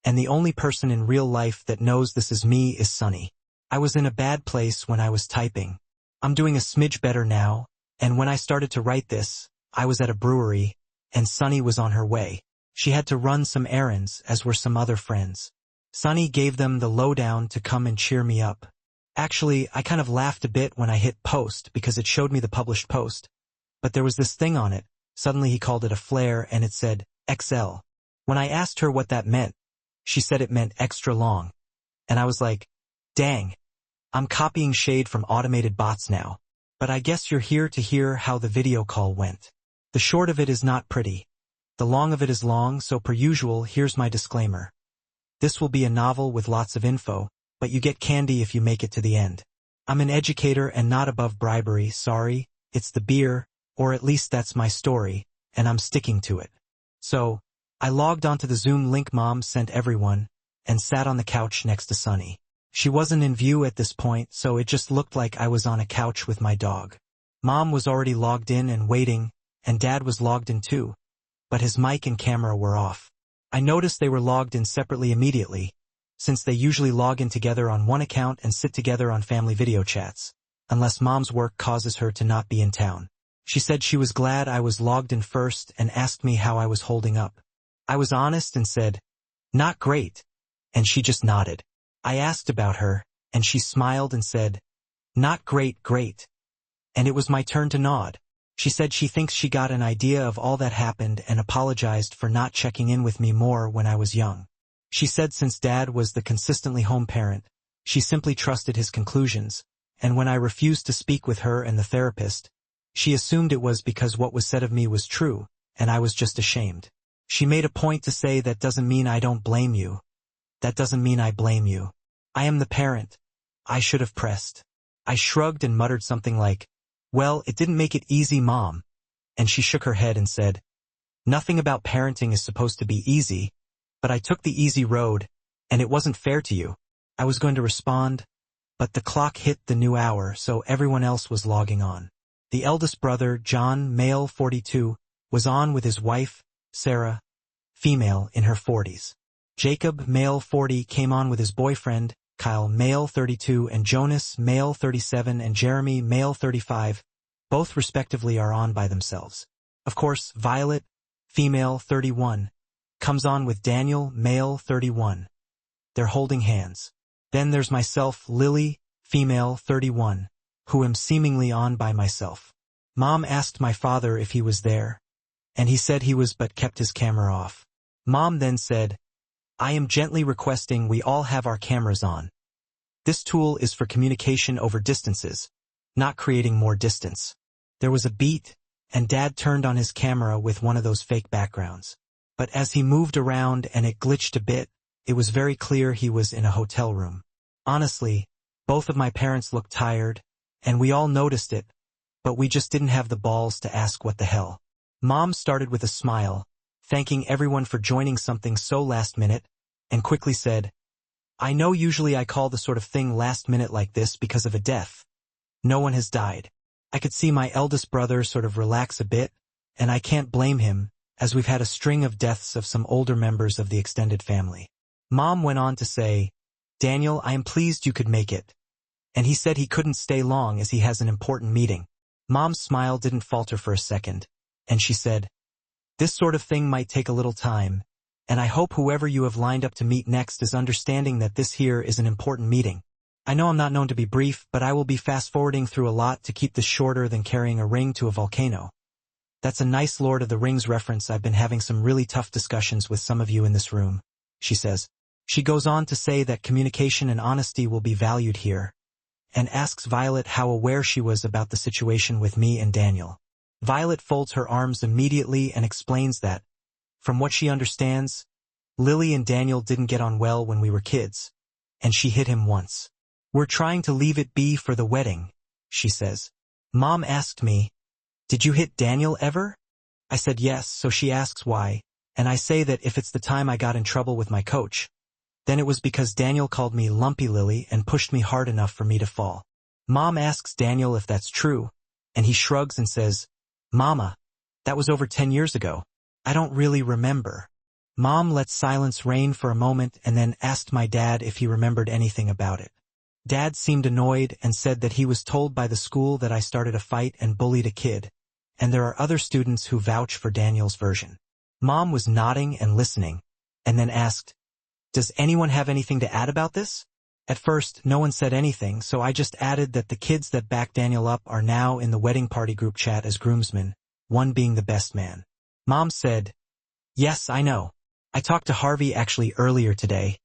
and the only person in real life that knows this is me is Sunny. I was in a bad place when I was typing. I'm doing a smidge better now, and when I started to write this, I was at a brewery, and Sunny was on her way. She had to run some errands, as were some other friends. Sunny gave them the lowdown to come and cheer me up. Actually, I kind of laughed a bit when I hit post because it showed me the published post, but there was this thing on it. Suddenly he called it a flare and it said, XL. When I asked her what that meant, she said it meant extra long. And I was like, dang, I'm copying shade from automated bots now. But I guess you're here to hear how the video call went. The short of it is not pretty. The long of it is long, so per usual, here's my disclaimer. This will be a novel with lots of info, but you get candy if you make it to the end. I'm an educator and not above bribery, sorry, it's the beer, or at least that's my story, and I'm sticking to it. So, I logged onto the Zoom link Mom sent everyone, and sat on the couch next to Sunny. She wasn't in view at this point, so it just looked like I was on a couch with my dog. Mom was already logged in and waiting, and Dad was logged in too, but his mic and camera were off. I noticed they were logged in separately immediately, since they usually log in together on one account and sit together on family video chats, unless Mom's work causes her to not be in town. She said she was glad I was logged in first and asked me how I was holding up. I was honest and said, not great, and she just nodded. I asked about her, and she smiled and said, not great, great. And it was my turn to nod. She said she thinks she got an idea of all that happened and apologized for not checking in with me more when I was young. She said since Dad was the consistently home parent, she simply trusted his conclusions, and when I refused to speak with her and the therapist, she assumed it was because what was said of me was true, and I was just ashamed. She made a point to say that doesn't mean I don't blame you. That doesn't mean I blame you. I am the parent. I should have pressed. I shrugged and muttered something like, well, it didn't make it easy, Mom. And she shook her head and said, nothing about parenting is supposed to be easy, but I took the easy road, and it wasn't fair to you. I was going to respond, but the clock hit the new hour, so everyone else was logging on. The eldest brother, John, male 42, was on with his wife, Sarah, female in her 40s. Jacob, male 40, came on with his boyfriend, Kyle, male 32, and Jonas, male 37, and Jeremy, male 35, both respectively are on by themselves. Of course, Violet, female 31, comes on with Daniel, male 31. They're holding hands. Then there's myself, Lily, female 31, who am seemingly on by myself. Mom asked my father if he was there, and he said he was but kept his camera off. Mom then said, I am gently requesting we all have our cameras on. This tool is for communication over distances, not creating more distance. There was a beat, and Dad turned on his camera with one of those fake backgrounds. But as he moved around and it glitched a bit, it was very clear he was in a hotel room. Honestly, both of my parents looked tired, and we all noticed it, but we just didn't have the balls to ask what the hell. Mom started with a smile, thanking everyone for joining something so last minute, and quickly said, I know usually I call the sort of thing last minute like this because of a death. No one has died. I could see my eldest brother sort of relax a bit, and I can't blame him, as we've had a string of deaths of some older members of the extended family. Mom went on to say, Daniel, I am pleased you could make it. And he said he couldn't stay long as he has an important meeting. Mom's smile didn't falter for a second, and she said, this sort of thing might take a little time, and I hope whoever you have lined up to meet next is understanding that this here is an important meeting. I know I'm not known to be brief, but I will be fast-forwarding through a lot to keep this shorter than carrying a ring to a volcano. That's a nice Lord of the Rings reference. I've been having some really tough discussions with some of you in this room, she says. She goes on to say that communication and honesty will be valued here, and asks Violet how aware she was about the situation with me and Daniel. Violet folds her arms immediately and explains that, from what she understands, Lily and Daniel didn't get on well when we were kids, and she hit him once. We're trying to leave it be for the wedding, she says. Mom asked me, did you hit Daniel ever? I said yes, so she asks why, and I say that if it's the time I got in trouble with my coach, then it was because Daniel called me Lumpy Lily and pushed me hard enough for me to fall. Mom asks Daniel if that's true, and he shrugs and says, Mama, that was over 10 years ago. I don't really remember. Mom let silence reign for a moment and then asked my dad if he remembered anything about it. Dad seemed annoyed and said that he was told by the school that I started a fight and bullied a kid, and there are other students who vouch for Daniel's version. Mom was nodding and listening, and then asked, does anyone have anything to add about this? At first, no one said anything, so I just added that the kids that backed Daniel up are now in the wedding party group chat as groomsmen, one being the best man. Mom said, yes, I know. I talked to Harvey actually earlier today,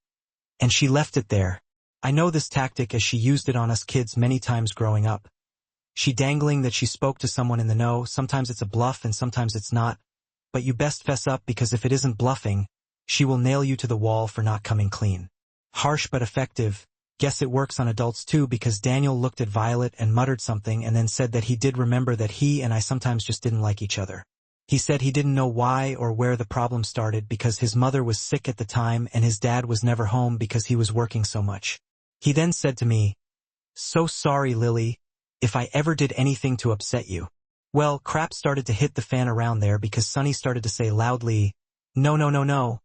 and she left it there. I know this tactic as she used it on us kids many times growing up. She dangling that she spoke to someone in the know, sometimes it's a bluff and sometimes it's not, but you best fess up because if it isn't bluffing, she will nail you to the wall for not coming clean. Harsh but effective. Guess it works on adults too because Daniel looked at Violet and muttered something and then said that he did remember that he and I sometimes just didn't like each other. He said he didn't know why or where the problem started because his mother was sick at the time and his dad was never home because he was working so much. He then said to me, so sorry, Lily, if I ever did anything to upset you. Well, crap started to hit the fan around there because Sunny started to say loudly, no, no, no, no,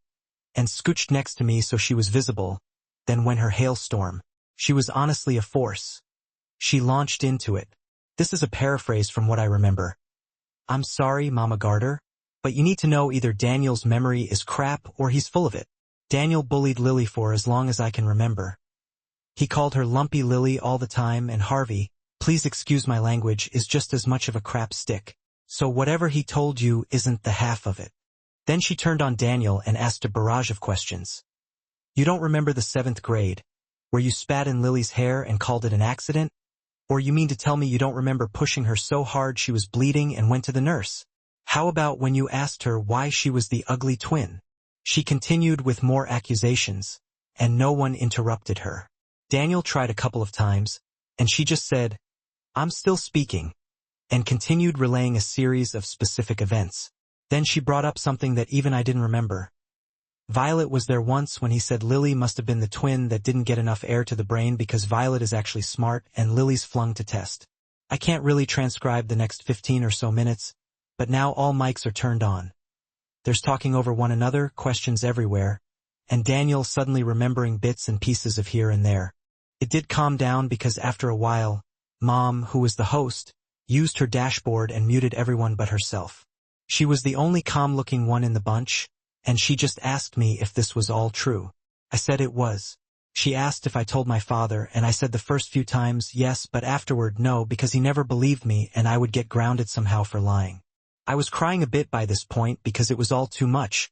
and scooched next to me so she was visible. Then when her hailstorm, she was honestly a force. She launched into it. This is a paraphrase from what I remember. I'm sorry, Mama Garter, but you need to know either Daniel's memory is crap or he's full of it. Daniel bullied Lily for as long as I can remember. He called her Lumpy Lily all the time and Harvey, please excuse my language, is just as much of a crap stick. So whatever he told you isn't the half of it. Then she turned on Daniel and asked a barrage of questions. You don't remember the 7th grade, where you spat in Lily's hair and called it an accident? Or you mean to tell me you don't remember pushing her so hard she was bleeding and went to the nurse? How about when you asked her why she was the ugly twin? She continued with more accusations, and no one interrupted her. Daniel tried a couple of times, and she just said, I'm still speaking, and continued relaying a series of specific events. Then she brought up something that even I didn't remember. Violet was there once when he said Lily must have been the twin that didn't get enough air to the brain because Violet is actually smart and Lily's flung to test. I can't really transcribe the next 15 or so minutes, but now all mics are turned on. There's talking over one another, questions everywhere, and Daniel suddenly remembering bits and pieces of here and there. It did calm down because after a while, Mom, who was the host, used her dashboard and muted everyone but herself. She was the only calm-looking one in the bunch, and she just asked me if this was all true. I said it was. She asked if I told my father, and I said the first few times yes, but afterward no, because he never believed me and I would get grounded somehow for lying. I was crying a bit by this point because it was all too much,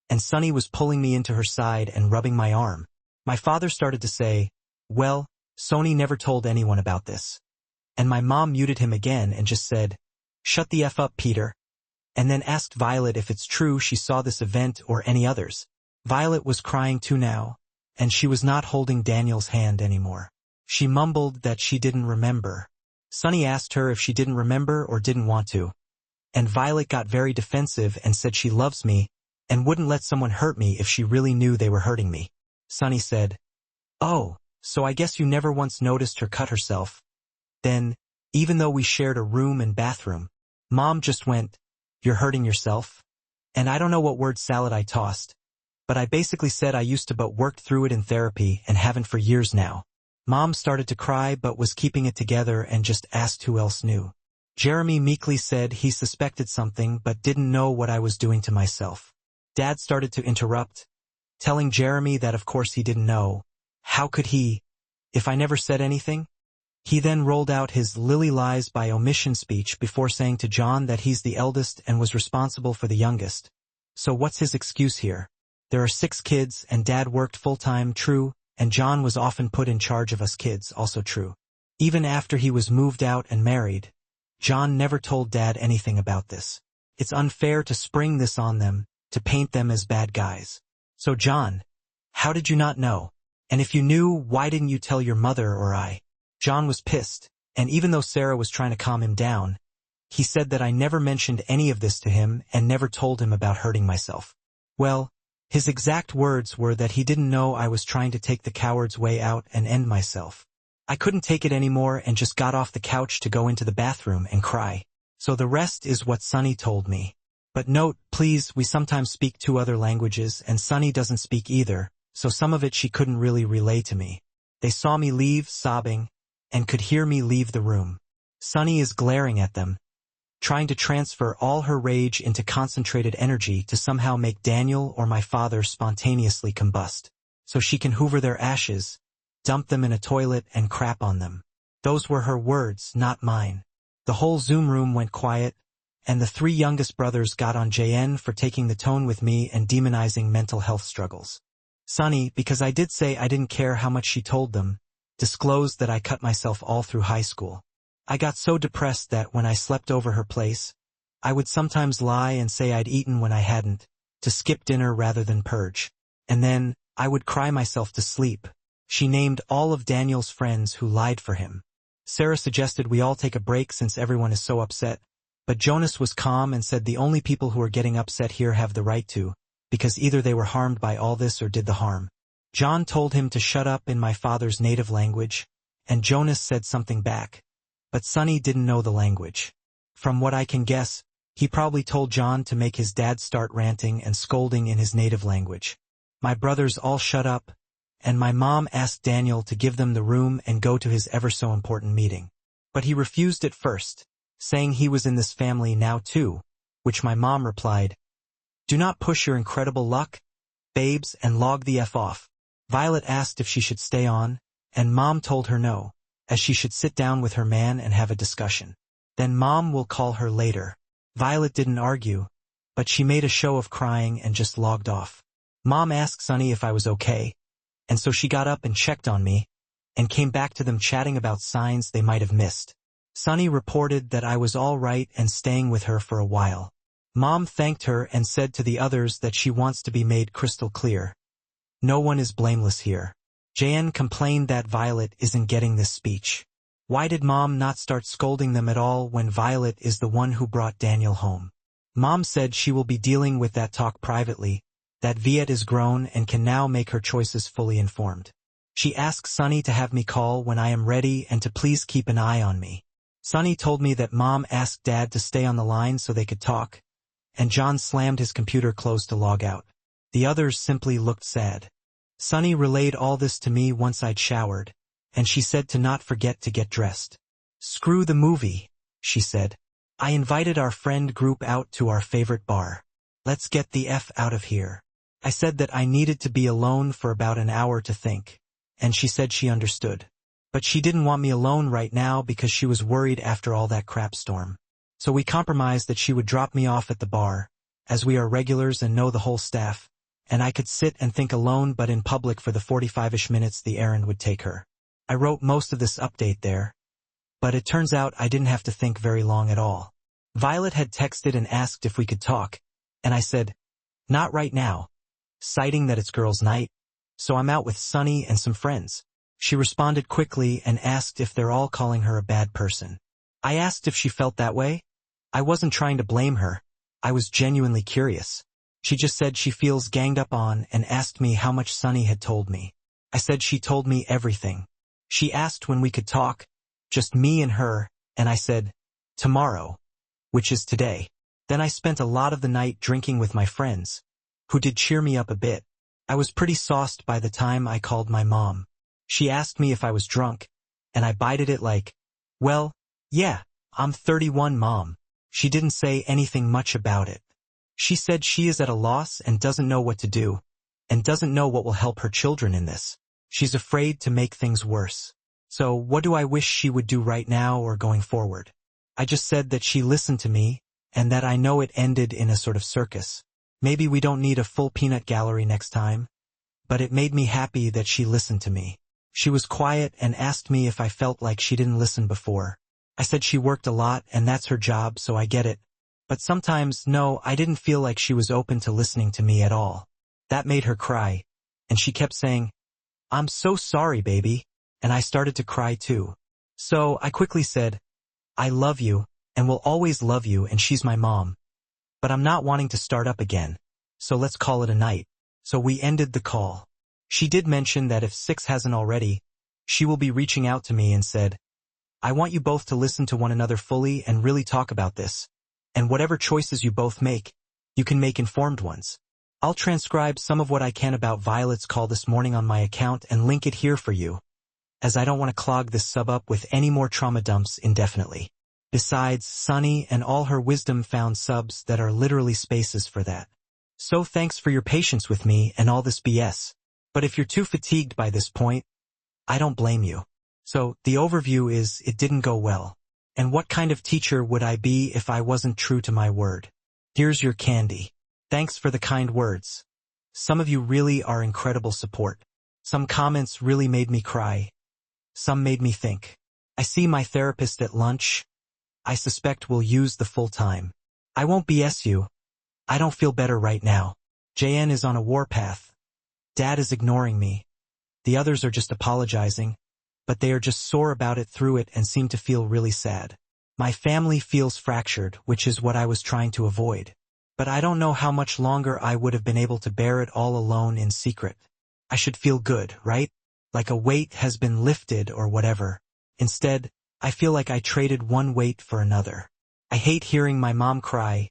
and Sunny was pulling me into her side and rubbing my arm. My father started to say, well, Sony never told anyone about this. And my mom muted him again and just said, shut the F up, Peter. And then asked Violet if it's true she saw this event or any others. Violet was crying too now, and she was not holding Daniel's hand anymore. She mumbled that she didn't remember. Sunny asked her if she didn't remember or didn't want to. And Violet got very defensive and said she loves me and wouldn't let someone hurt me if she really knew they were hurting me. Sunny said, oh, so I guess you never once noticed her cut herself. Then, even though we shared a room and bathroom. Mom just went, "You're hurting yourself?" And I don't know what word salad I tossed, but I basically said I used to but worked through it in therapy and haven't for years now. Mom started to cry but was keeping it together and just asked who else knew. Jeremy meekly said he suspected something but didn't know what I was doing to myself. Dad started to interrupt, telling Jeremy that of course he didn't know. How could he, if I never said anything? He then rolled out his Lily lies by omission speech before saying to John that he's the eldest and was responsible for the youngest. So what's his excuse here? There are 6 kids and Dad worked full-time, true, and John was often put in charge of us kids, also true. Even after he was moved out and married, John never told Dad anything about this. It's unfair to spring this on them, to paint them as bad guys. So John, how did you not know? And if you knew, why didn't you tell your mother or I? John was pissed, and even though Sarah was trying to calm him down, he said that I never mentioned any of this to him and never told him about hurting myself. Well, his exact words were that he didn't know I was trying to take the coward's way out and end myself. I couldn't take it anymore and just got off the couch to go into the bathroom and cry. So the rest is what Sunny told me. But note, please, we sometimes speak 2 other languages and Sunny doesn't speak either, so some of it she couldn't really relay to me. They saw me leave, sobbing, and could hear me leave the room. Sunny is glaring at them, trying to transfer all her rage into concentrated energy to somehow make Daniel or my father spontaneously combust, so she can hoover their ashes, dump them in a toilet and crap on them. Those were her words, not mine. The whole Zoom room went quiet, and the 3 youngest brothers got on JN for taking the tone with me and demonizing mental health struggles. Sunny, because I did say I didn't care how much she told them, disclosed that I cut myself all through high school. I got so depressed that when I slept over her place, I would sometimes lie and say I'd eaten when I hadn't, to skip dinner rather than purge. And then, I would cry myself to sleep. She named all of Daniel's friends who lied for him. Sarah suggested we all take a break since everyone is so upset, but Jonas was calm and said the only people who are getting upset here have the right to, because either they were harmed by all this or did the harm. John told him to shut up in my father's native language, and Jonas said something back. But Sunny didn't know the language. From what I can guess, he probably told John to make his dad start ranting and scolding in his native language. My brothers all shut up, and my mom asked Daniel to give them the room and go to his ever-so-important meeting. But he refused at first, saying he was in this family now too, which my mom replied, "Do not push your incredible luck, babes, and log the F off." Violet asked if she should stay on, and Mom told her no, as she should sit down with her man and have a discussion. Then Mom will call her later. Violet didn't argue, but she made a show of crying and just logged off. Mom asked Sunny if I was okay, and so she got up and checked on me, and came back to them chatting about signs they might have missed. Sunny reported that I was all right and staying with her for a while. Mom thanked her and said to the others that she wants to be made crystal clear. No one is blameless here. JN complained that Violet isn't getting this speech. Why did Mom not start scolding them at all when Violet is the one who brought Daniel home? Mom said she will be dealing with that talk privately, that Viet is grown and can now make her choices fully informed. She asked Sunny to have me call when I am ready and to please keep an eye on me. Sunny told me that Mom asked Dad to stay on the line so they could talk, and John slammed his computer closed to log out. The others simply looked sad. Sunny relayed all this to me once I'd showered, and she said to not forget to get dressed. "Screw the movie," she said. "I invited our friend group out to our favorite bar. Let's get the F out of here." I said that I needed to be alone for about an hour to think, and she said she understood. But she didn't want me alone right now because she was worried after all that crap storm. So we compromised that she would drop me off at the bar, as we are regulars and know the whole staff, and I could sit and think alone but in public for the 45-ish minutes the errand would take her. I wrote most of this update there, but it turns out I didn't have to think very long at all. Violet had texted and asked if we could talk, and I said, "Not right now," citing that it's girls' night, so I'm out with Sunny and some friends. She responded quickly and asked if they're all calling her a bad person. I asked if she felt that way. I wasn't trying to blame her. I was genuinely curious. She just said she feels ganged up on and asked me how much Sunny had told me. I said she told me everything. She asked when we could talk, just me and her, And I said, tomorrow, which is today. Then I spent a lot of the night drinking with my friends, who did cheer me up a bit. I was pretty sauced by the time I called my mom. She asked me if I was drunk, and I bided it like, well, yeah, I'm 31, Mom. She didn't say anything much about it. She said she is at a loss and doesn't know what to do, and doesn't know what will help her children in this. She's afraid to make things worse. So what do I wish she would do right now or going forward? I just said that she listened to me, and that I know it ended in a sort of circus. Maybe we don't need a full peanut gallery next time, but it made me happy that she listened to me. She was quiet and asked me if I felt like she didn't listen before. I said she worked a lot and that's her job, so I get it. But sometimes, no, I didn't feel like she was open to listening to me at all. That made her cry, and she kept saying, I'm so sorry, baby, and I started to cry too. So I quickly said, I love you, and will always love you, and she's my mom. But I'm not wanting to start up again, so let's call it a night. So we ended the call. She did mention that if Six hasn't already, she will be reaching out to me and said, I want you both to listen to one another fully and really talk about this. And whatever choices you both make, you can make informed ones. I'll transcribe some of what I can about Violet's call this morning on my account and link it here for you, as I don't want to clog this sub up with any more trauma dumps indefinitely. Besides, Sunny and all her wisdom found subs that are literally spaces for that. So thanks for your patience with me and all this BS. But if you're too fatigued by this point, I don't blame you. So, the overview is, it didn't go well. And what kind of teacher would I be if I wasn't true to my word? Here's your candy. Thanks for the kind words. Some of you really are incredible support. Some comments really made me cry. Some made me think. I see my therapist at lunch. I suspect we'll use the full time. I won't BS you. I don't feel better right now. JN is on a warpath. Dad is ignoring me. The others are just apologizing, but they are just sore about it through it and seem to feel really sad. My family feels fractured, which is what I was trying to avoid. But I don't know how much longer I would have been able to bear it all alone in secret. I should feel good, right? Like a weight has been lifted or whatever. Instead, I feel like I traded one weight for another. I hate hearing my mom cry.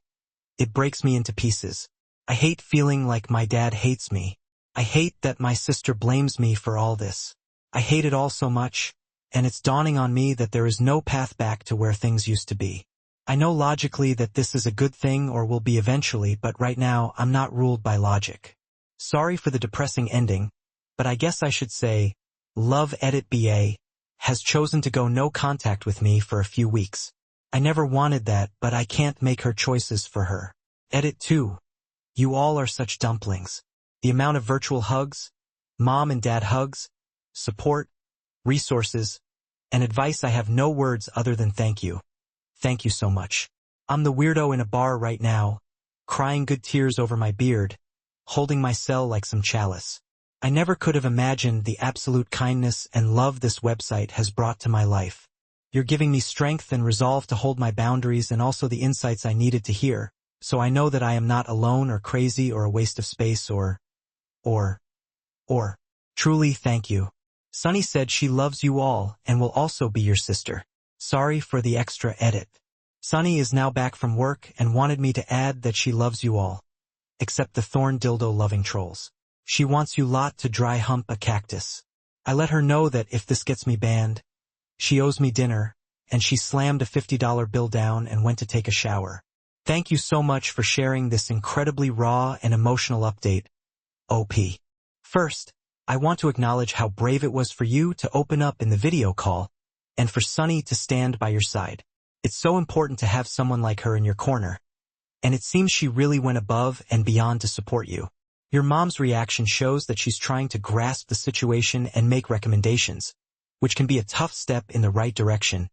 It breaks me into pieces. I hate feeling like my dad hates me. I hate that my sister blames me for all this. I hate it all so much, and it's dawning on me that there is no path back to where things used to be. I know logically that this is a good thing or will be eventually, but right now I'm not ruled by logic. Sorry for the depressing ending, but I guess I should say, Love Edit BA has chosen to go no contact with me for a few weeks. I never wanted that, but I can't make her choices for her. Edit 2. You all are such dumplings. The amount of virtual hugs, mom and dad hugs, support, resources, and advice, I have no words other than thank you. Thank you so much. I'm the weirdo in a bar right now, crying good tears over my beard, holding my cell like some chalice. I never could have imagined the absolute kindness and love this website has brought to my life. You're giving me strength and resolve to hold my boundaries and also the insights I needed to hear, so I know that I am not alone or crazy or a waste of space or truly thank you. Sunny said she loves you all and will also be your sister. Sorry for the extra edit. Sunny is now back from work and wanted me to add that she loves you all. Except the thorn dildo loving trolls. She wants you lot to dry hump a cactus. I let her know that if this gets me banned, she owes me dinner, and she slammed a $50 bill down and went to take a shower. Thank you so much for sharing this incredibly raw and emotional update, OP. First, I want to acknowledge how brave it was for you to open up in the video call, and for Sunny to stand by your side. It's so important to have someone like her in your corner, and it seems she really went above and beyond to support you. Your mom's reaction shows that she's trying to grasp the situation and make recommendations, which can be a tough step in the right direction,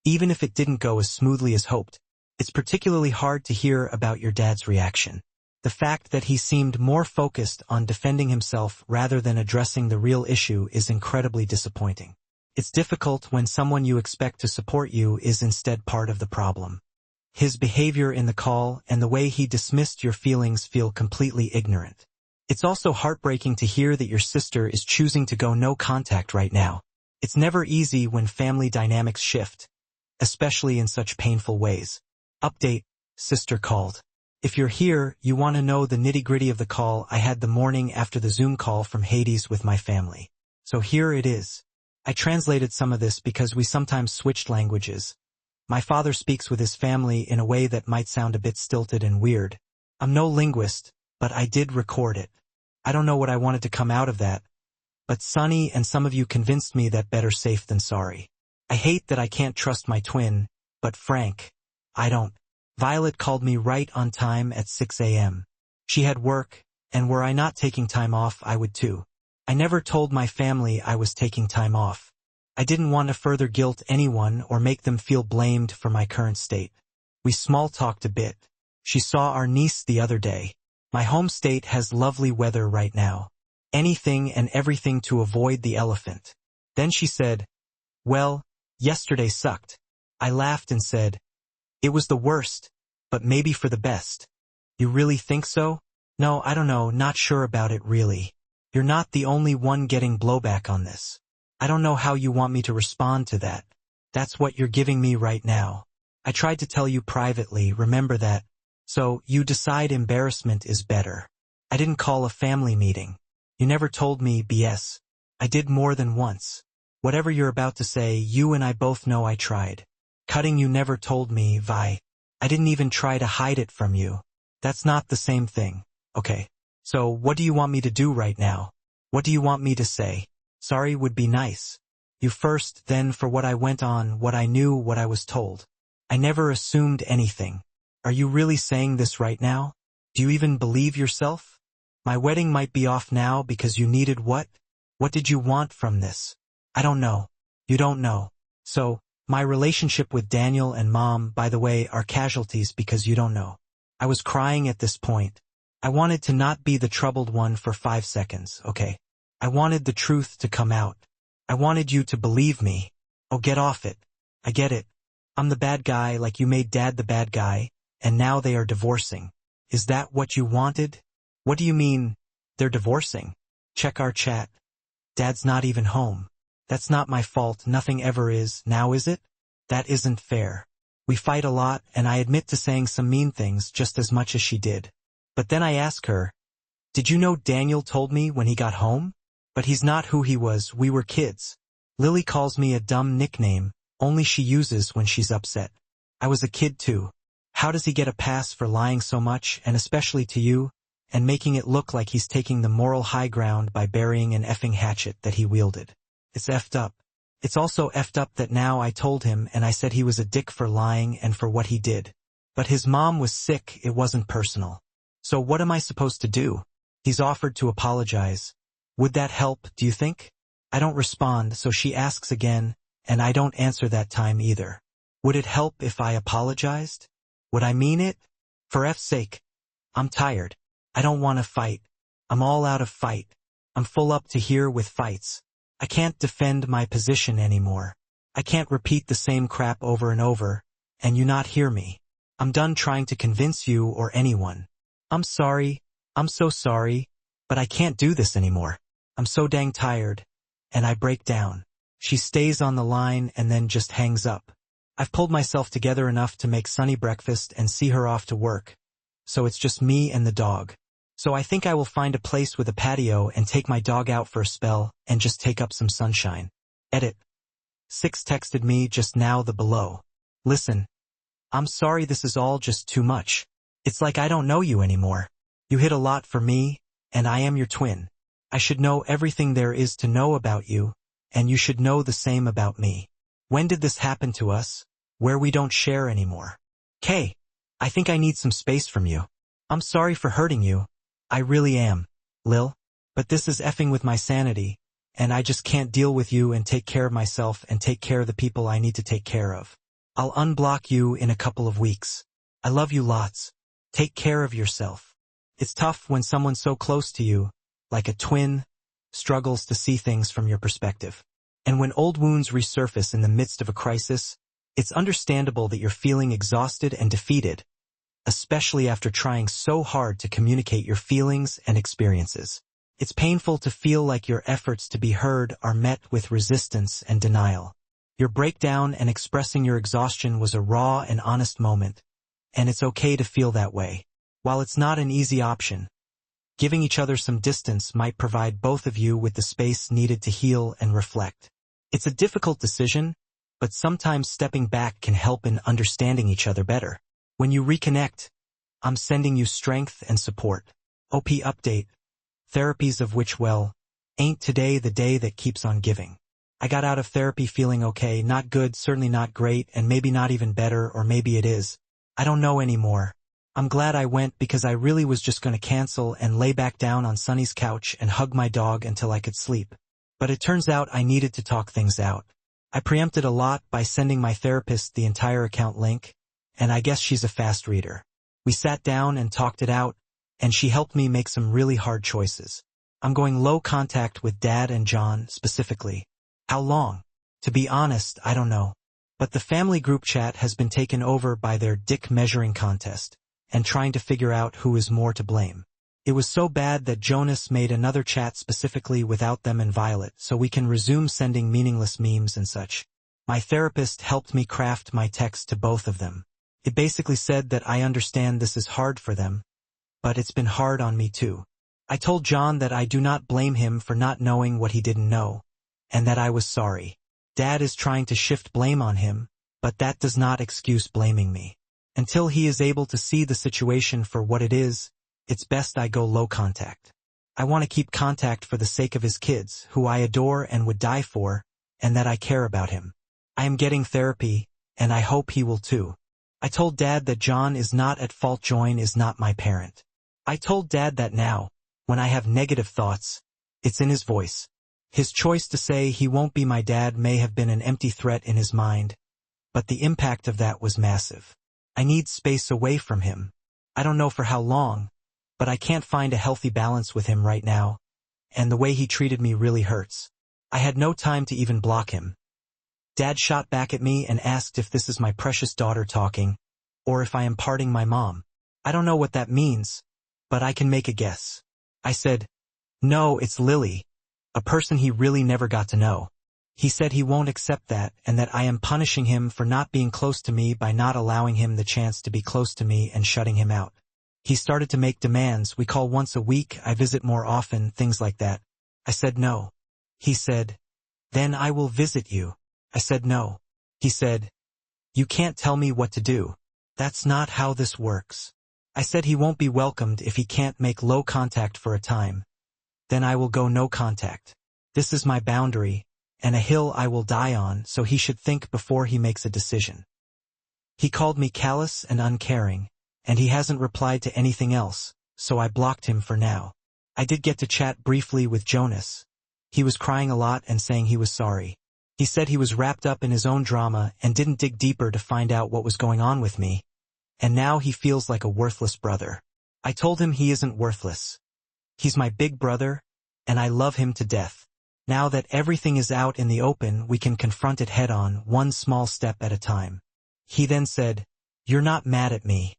even if it didn't go as smoothly as hoped. It's particularly hard to hear about your dad's reaction. The fact that he seemed more focused on defending himself rather than addressing the real issue is incredibly disappointing. It's difficult when someone you expect to support you is instead part of the problem. His behavior in the call and the way he dismissed your feelings feel completely ignorant. It's also heartbreaking to hear that your sister is choosing to go no contact right now. It's never easy when family dynamics shift, especially in such painful ways. Update, sister called. If you're here, you want to know the nitty-gritty of the call I had the morning after the Zoom call from Hades with my family. So here it is. I translated some of this because we sometimes switched languages. My father speaks with his family in a way that might sound a bit stilted and weird. I'm no linguist, but I did record it. I don't know what I wanted to come out of that, but Sonny and some of you convinced me that better safe than sorry. I hate that I can't trust my twin, but Frank, I don't. Violet called me right on time at 6 a.m. She had work, and were I not taking time off, I would too. I never told my family I was taking time off. I didn't want to further guilt anyone or make them feel blamed for my current state. We small-talked a bit. She saw our niece the other day. My home state has lovely weather right now. Anything and everything to avoid the elephant. Then she said, "Well, yesterday sucked." I laughed and said, "It was the worst, but maybe for the best." "You really think so?" "No, I don't know, not sure about it really. You're not the only one getting blowback on this. I don't know how you want me to respond to that. That's what you're giving me right now. I tried to tell you privately, remember that. So, you decide embarrassment is better. I didn't call a family meeting. You never told me BS. I did more than once. Whatever you're about to say, you and I both know I tried. Cutting you never told me, Vi. I didn't even try to hide it from you. That's not the same thing. Okay. So, what do you want me to do right now? What do you want me to say? Sorry would be nice. You first, then for what I went on, what I knew, what I was told. I never assumed anything. Are you really saying this right now? Do you even believe yourself? My wedding might be off now because you needed what? What did you want from this? I don't know. You don't know. So, my relationship with Daniel and Mom, by the way, are casualties because you don't know. I was crying at this point. I wanted to not be the troubled one for 5 seconds, okay? I wanted the truth to come out. I wanted you to believe me. Oh, get off it. I get it. I'm the bad guy like you made Dad the bad guy, and now they are divorcing. Is that what you wanted? What do you mean, they're divorcing? Check our chat. Dad's not even home. That's not my fault, nothing ever is, now is it? That isn't fair. We fight a lot, and I admit to saying some mean things just as much as she did. But then I ask her, did you know Daniel told me when he got home? But he's not who he was, we were kids. Lily calls me a dumb nickname, only she uses when she's upset. I was a kid too. How does he get a pass for lying so much, and especially to you, and making it look like he's taking the moral high ground by burying an effing hatchet that he wielded? It's effed up. It's also effed up that now I told him and I said he was a dick for lying and for what he did. But his mom was sick, it wasn't personal. So what am I supposed to do? He's offered to apologize. Would that help, do you think? I don't respond, so she asks again, and I don't answer that time either. Would it help if I apologized? Would I mean it? For F's sake. I'm tired. I don't want to fight. I'm all out of fight. I'm full up to here with fights. I can't defend my position anymore. I can't repeat the same crap over and over, and you not hear me. I'm done trying to convince you or anyone. I'm sorry. I'm so sorry, but I can't do this anymore. I'm so dang tired, and I break down. She stays on the line and then just hangs up. I've pulled myself together enough to make Sunny breakfast and see her off to work. So it's just me and the dog. So I think I will find a place with a patio and take my dog out for a spell and just take up some sunshine. Edit. 6 texted me just now the below. Listen. I'm sorry this is all just too much. It's like I don't know you anymore. You hit a lot for me, and I am your twin. I should know everything there is to know about you, and you should know the same about me. When did this happen to us, where we don't share anymore? Kay, I think I need some space from you. I'm sorry for hurting you. I really am, Lil. But this is effing with my sanity, and I just can't deal with you and take care of myself and take care of the people I need to take care of. I'll unblock you in a couple of weeks. I love you lots. Take care of yourself. It's tough when someone so close to you, like a twin, struggles to see things from your perspective. And when old wounds resurface in the midst of a crisis, it's understandable that you're feeling exhausted and defeated, especially after trying so hard to communicate your feelings and experiences. It's painful to feel like your efforts to be heard are met with resistance and denial. Your breakdown and expressing your exhaustion was a raw and honest moment, and it's okay to feel that way. While it's not an easy option, giving each other some distance might provide both of you with the space needed to heal and reflect. It's a difficult decision, but sometimes stepping back can help in understanding each other better. When you reconnect, I'm sending you strength and support. OP update. Therapies of which, well, ain't today the day that keeps on giving. I got out of therapy feeling okay, not good, certainly not great, and maybe not even better, or maybe it is. I don't know anymore. I'm glad I went because I really was just going to cancel and lay back down on Sunny's couch and hug my dog until I could sleep. But it turns out I needed to talk things out. I preempted a lot by sending my therapist the entire account link, and I guess she's a fast reader. We sat down and talked it out, and she helped me make some really hard choices. I'm going low contact with Dad and John specifically. How long? To be honest, I don't know. But the family group chat has been taken over by their dick measuring contest, and trying to figure out who is more to blame. It was so bad that Jonas made another chat specifically without them and Violet so we can resume sending meaningless memes and such. My therapist helped me craft my text to both of them. It basically said that I understand this is hard for them, but it's been hard on me too. I told John that I do not blame him for not knowing what he didn't know, and that I was sorry. Dad is trying to shift blame on him, but that does not excuse blaming me. Until he is able to see the situation for what it is, it's best I go low contact. I want to keep contact for the sake of his kids, who I adore and would die for, and that I care about him. I am getting therapy, and I hope he will too. I told Dad that John is not at fault. John is not my parent. I told Dad that now, when I have negative thoughts, it's in his voice. His choice to say he won't be my dad may have been an empty threat in his mind, but the impact of that was massive. I need space away from him. I don't know for how long, but I can't find a healthy balance with him right now, and the way he treated me really hurts. I had no time to even block him. Dad shot back at me and asked if this is my precious daughter talking, or if I am parting my mom. I don't know what that means, but I can make a guess. I said, no, it's Lily, a person he really never got to know. He said he won't accept that and that I am punishing him for not being close to me by not allowing him the chance to be close to me and shutting him out. He started to make demands. We call once a week, I visit more often, things like that. I said no. He said, then I will visit you. I said no. He said, you can't tell me what to do. That's not how this works. I said he won't be welcomed if he can't make low contact for a time. Then I will go no contact. This is my boundary, and a hill I will die on, so he should think before he makes a decision. He called me callous and uncaring, and he hasn't replied to anything else, so I blocked him for now. I did get to chat briefly with Jonas. He was crying a lot and saying he was sorry. He said he was wrapped up in his own drama and didn't dig deeper to find out what was going on with me, and now he feels like a worthless brother. I told him he isn't worthless. He's my big brother, and I love him to death. Now that everything is out in the open, we can confront it head-on, one small step at a time. He then said, you're not mad at me.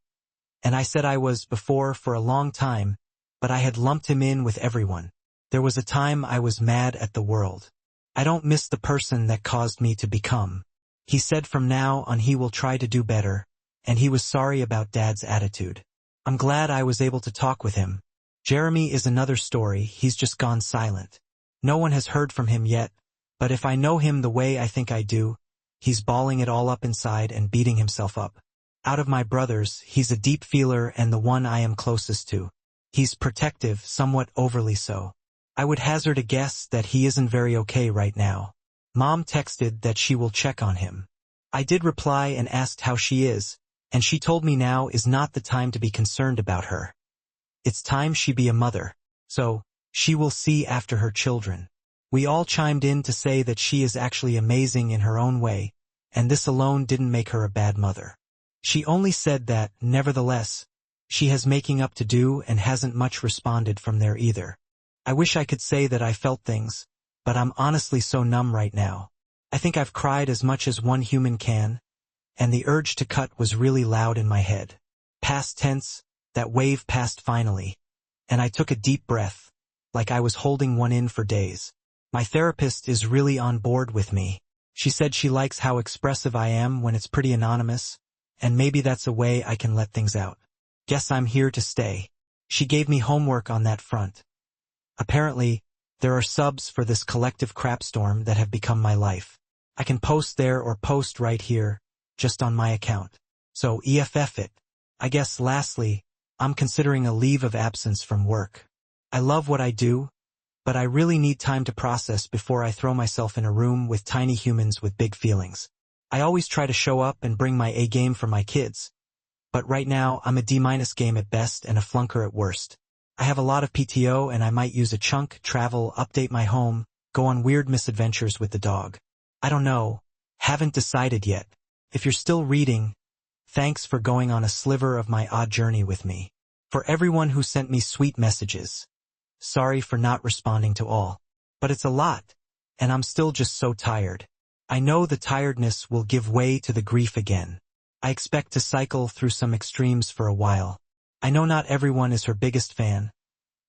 And I said I was before for a long time, but I had lumped him in with everyone. There was a time I was mad at the world. I don't miss the person that caused me to become. He said from now on he will try to do better, and he was sorry about Dad's attitude. I'm glad I was able to talk with him. Jeremy is another story, he's just gone silent. No one has heard from him yet, but if I know him the way I think I do, he's balling it all up inside and beating himself up. Out of my brothers, he's a deep feeler and the one I am closest to. He's protective, somewhat overly so. I would hazard a guess that he isn't very okay right now. Mom texted that she will check on him. I did reply and asked how she is, and she told me now is not the time to be concerned about her. It's time she be a mother, so she will see after her children. We all chimed in to say that she is actually amazing in her own way, and this alone didn't make her a bad mother. She only said that, nevertheless, she has making up to do and hasn't much responded from there either. I wish I could say that I felt things, but I'm honestly so numb right now. I think I've cried as much as one human can, and the urge to cut was really loud in my head. Past tense, that wave passed finally, and I took a deep breath, like I was holding one in for days. My therapist is really on board with me. She said she likes how expressive I am when it's pretty anonymous, and maybe that's a way I can let things out. Guess I'm here to stay. She gave me homework on that front. Apparently, there are subs for this collective crapstorm that have become my life. I can post there or post right here, just on my account. So EFF it. I guess lastly, I'm considering a leave of absence from work. I love what I do, but I really need time to process before I throw myself in a room with tiny humans with big feelings. I always try to show up and bring my A game for my kids, but right now I'm a D- game at best and a flunker at worst. I have a lot of PTO and I might use a chunk, travel, update my home, go on weird misadventures with the dog. I don't know. Haven't decided yet. If you're still reading, thanks for going on a sliver of my odd journey with me. For everyone who sent me sweet messages, sorry for not responding to all. But it's a lot, and I'm still just so tired. I know the tiredness will give way to the grief again. I expect to cycle through some extremes for a while. I know not everyone is her biggest fan,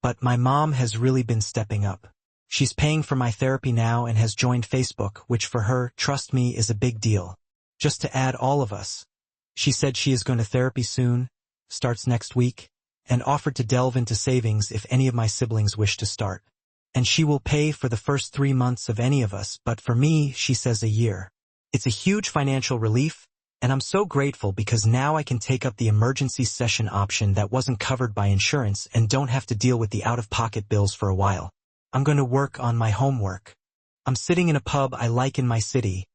but my mom has really been stepping up. She's paying for my therapy now and has joined Facebook, which for her, trust me, is a big deal. Just to add all of us. She said she is going to therapy soon, starts next week, and offered to delve into savings if any of my siblings wish to start. And she will pay for the first 3 months of any of us, but for me, she says a year. It's a huge financial relief, and I'm so grateful because now I can take up the emergency session option that wasn't covered by insurance and don't have to deal with the out-of-pocket bills for a while. I'm going to work on my homework. I'm sitting in a pub I like in my city,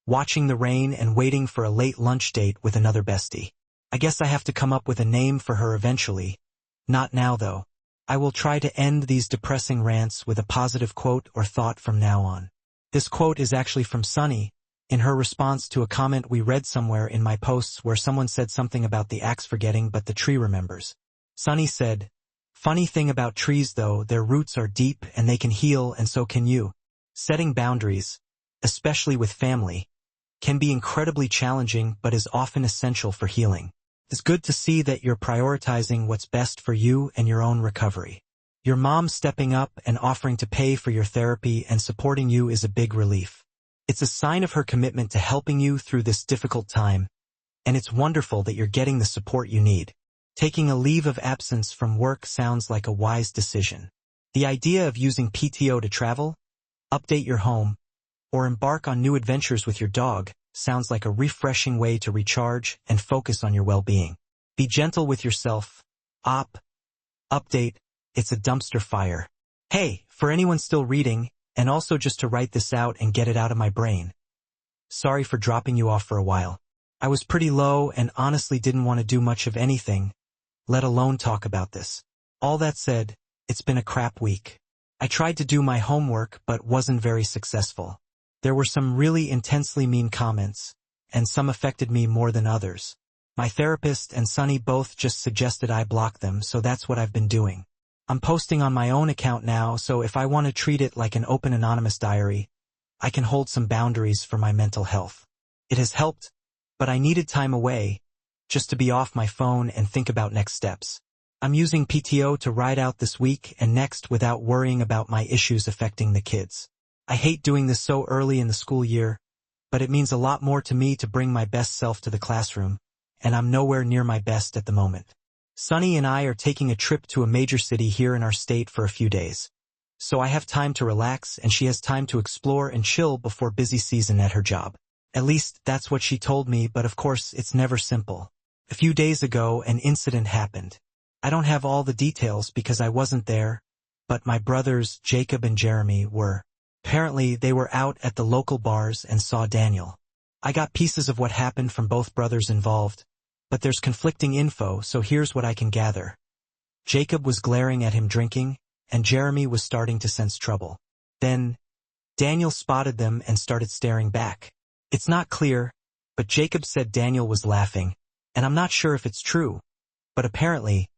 watching the rain and waiting for a late lunch date with another bestie. I guess I have to come up with a name for her eventually. Not now, though. I will try to end these depressing rants with a positive quote or thought from now on. This quote is actually from Sunny, in her response to a comment we read somewhere in my posts where someone said something about the axe forgetting but the tree remembers. Sunny said, "Funny thing about trees though, their roots are deep and they can heal and so can you. Setting boundaries, especially with family, can be incredibly challenging but is often essential for healing. It's good to see that you're prioritizing what's best for you and your own recovery. Your mom stepping up and offering to pay for your therapy and supporting you is a big relief. It's a sign of her commitment to helping you through this difficult time, and it's wonderful that you're getting the support you need. Taking a leave of absence from work sounds like a wise decision. The idea of using PTO to travel, update your home, or embark on new adventures with your dog sounds like a refreshing way to recharge and focus on your well-being. Be gentle with yourself. Update, it's a dumpster fire. Hey, for anyone still reading, and also just to write this out and get it out of my brain. Sorry for dropping you off for a while. I was pretty low and honestly didn't want to do much of anything, let alone talk about this. All that said, it's been a crap week. I tried to do my homework but wasn't very successful. There were some really intensely mean comments, and some affected me more than others. My therapist and Sunny both just suggested I block them, so that's what I've been doing. I'm posting on my own account now, so if I want to treat it like an open anonymous diary, I can hold some boundaries for my mental health. It has helped, but I needed time away, just to be off my phone and think about next steps. I'm using PTO to ride out this week and next without worrying about my issues affecting the kids. I hate doing this so early in the school year, but it means a lot more to me to bring my best self to the classroom, and I'm nowhere near my best at the moment. Sunny and I are taking a trip to a major city here in our state for a few days. So I have time to relax and she has time to explore and chill before busy season at her job. At least that's what she told me, but of course it's never simple. A few days ago an incident happened. I don't have all the details because I wasn't there, but my brothers Jacob and Jeremy were. Apparently they were out at the local bars and saw Daniel. I got pieces of what happened from both brothers involved, but there's conflicting info, so here's what I can gather. Jacob was glaring at him drinking, and Jeremy was starting to sense trouble. Then, Daniel spotted them and started staring back. It's not clear, but Jacob said Daniel was laughing, and I'm not sure if it's true, but apparently,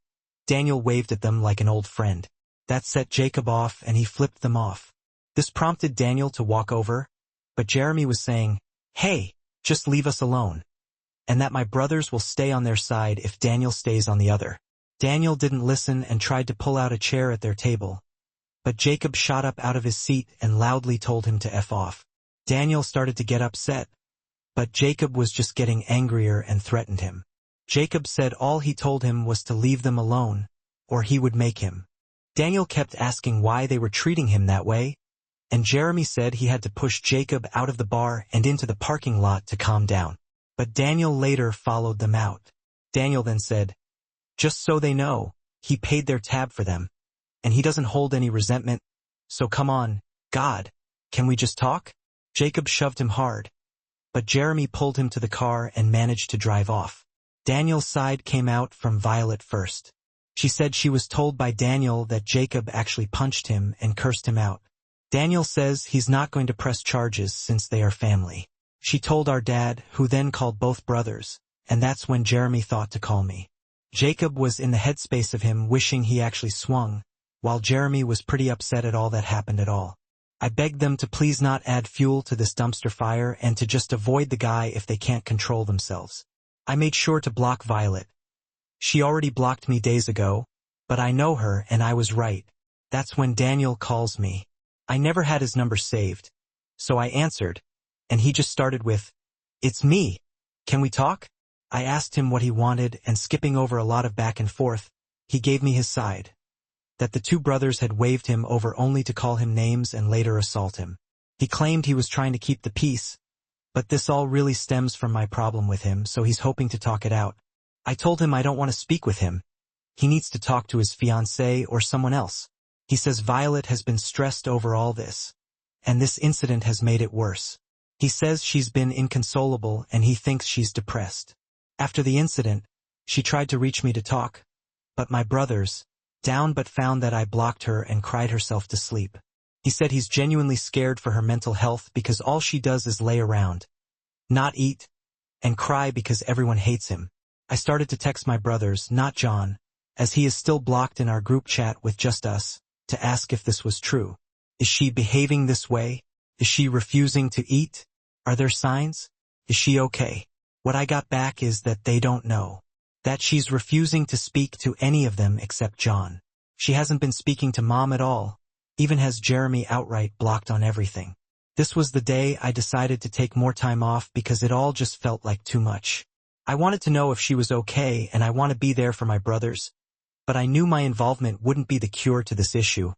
Daniel waved at them like an old friend. That set Jacob off and he flipped them off. This prompted Daniel to walk over, but Jeremy was saying, "Hey, just leave us alone," and that my brothers will stay on their side if Daniel stays on the other. Daniel didn't listen and tried to pull out a chair at their table, but Jacob shot up out of his seat and loudly told him to F off. Daniel started to get upset, but Jacob was just getting angrier and threatened him. Jacob said all he told him was to leave them alone, or he would make him. Daniel kept asking why they were treating him that way, and Jeremy said he had to push Jacob out of the bar and into the parking lot to calm down. But Daniel later followed them out. Daniel then said, "Just so they know, he paid their tab for them, and he doesn't hold any resentment, so come on, God, can we just talk?" Jacob shoved him hard, but Jeremy pulled him to the car and managed to drive off. Daniel's side came out from Violet first. She said she was told by Daniel that Jacob actually punched him and cursed him out. Daniel says he's not going to press charges since they are family. She told our dad, who then called both brothers, and that's when Jeremy thought to call me. Jacob was in the headspace of him wishing he actually swung, while Jeremy was pretty upset at all that happened at all. I begged them to please not add fuel to this dumpster fire and to just avoid the guy if they can't control themselves. I made sure to block Violet. She already blocked me days ago, but I know her and I was right. That's when Daniel calls me. I never had his number saved, so I answered, and he just started with, "It's me. Can we talk?" I asked him what he wanted, and skipping over a lot of back and forth, he gave me his side. That the two brothers had waved him over only to call him names and later assault him. He claimed he was trying to keep the peace, but this all really stems from my problem with him, so he's hoping to talk it out. I told him I don't want to speak with him. He needs to talk to his fiancée or someone else. He says Violet has been stressed over all this, and this incident has made it worse. He says she's been inconsolable and he thinks she's depressed. After the incident, she tried to reach me to talk, but my brothers, down but found that I blocked her and cried herself to sleep. He said he's genuinely scared for her mental health because all she does is lay around, not eat, and cry because everyone hates him. I started to text my brothers, not John, as he is still blocked in our group chat with just us, to ask if this was true. Is she behaving this way? Is she refusing to eat? Are there signs? Is she okay? What I got back is that they don't know. That she's refusing to speak to any of them except John. She hasn't been speaking to Mom at all, even has Jeremy outright blocked on everything. This was the day I decided to take more time off because it all just felt like too much. I wanted to know if she was okay and I want to be there for my brothers, but I knew my involvement wouldn't be the cure to this issue,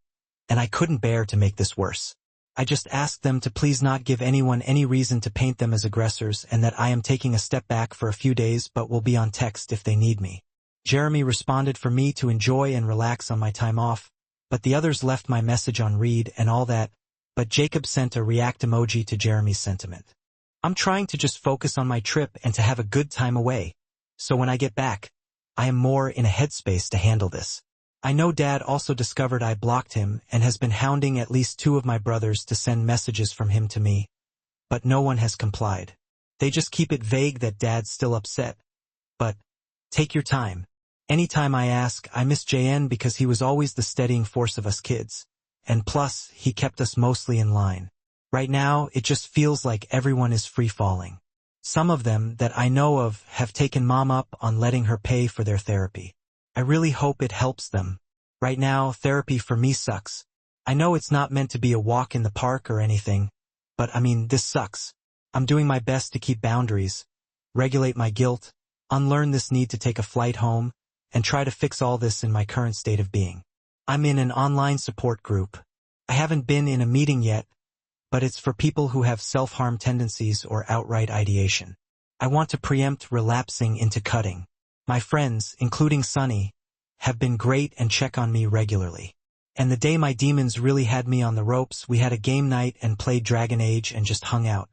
and I couldn't bear to make this worse. I just asked them to please not give anyone any reason to paint them as aggressors and that I am taking a step back for a few days but will be on text if they need me. Jeremy responded for me to enjoy and relax on my time off, but the others left my message on read and all that, but Jacob sent a react emoji to Jeremy's sentiment. I'm trying to just focus on my trip and to have a good time away, so when I get back, I am more in a headspace to handle this. I know Dad also discovered I blocked him and has been hounding at least two of my brothers to send messages from him to me, but no one has complied. They just keep it vague that Dad's still upset. But, take your time. Anytime I ask, I miss JN because he was always the steadying force of us kids, and plus, he kept us mostly in line. Right now, it just feels like everyone is free-falling. Some of them that I know of have taken Mom up on letting her pay for their therapy. I really hope it helps them. Right now, therapy for me sucks. I know it's not meant to be a walk in the park or anything, but I mean, this sucks. I'm doing my best to keep boundaries, regulate my guilt, unlearn this need to take a flight home, and try to fix all this in my current state of being. I'm in an online support group. I haven't been in a meeting yet, but it's for people who have self-harm tendencies or outright ideation. I want to preempt relapsing into cutting. My friends, including Sunny, have been great and check on me regularly. And the day my demons really had me on the ropes, we had a game night and played Dragon Age and just hung out.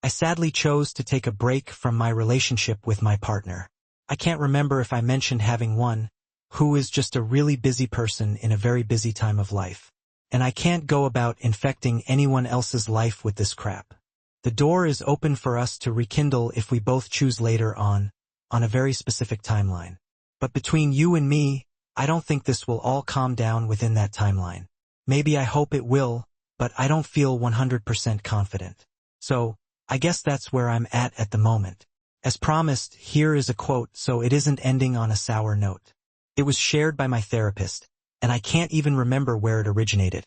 I sadly chose to take a break from my relationship with my partner. I can't remember if I mentioned having one, who is just a really busy person in a very busy time of life. And I can't go about infecting anyone else's life with this crap. The door is open for us to rekindle if we both choose later on a very specific timeline. But between you and me, I don't think this will all calm down within that timeline. Maybe I hope it will, but I don't feel 100% confident. So, I guess that's where I'm at the moment. As promised, here is a quote so it isn't ending on a sour note. It was shared by my therapist, and I can't even remember where it originated.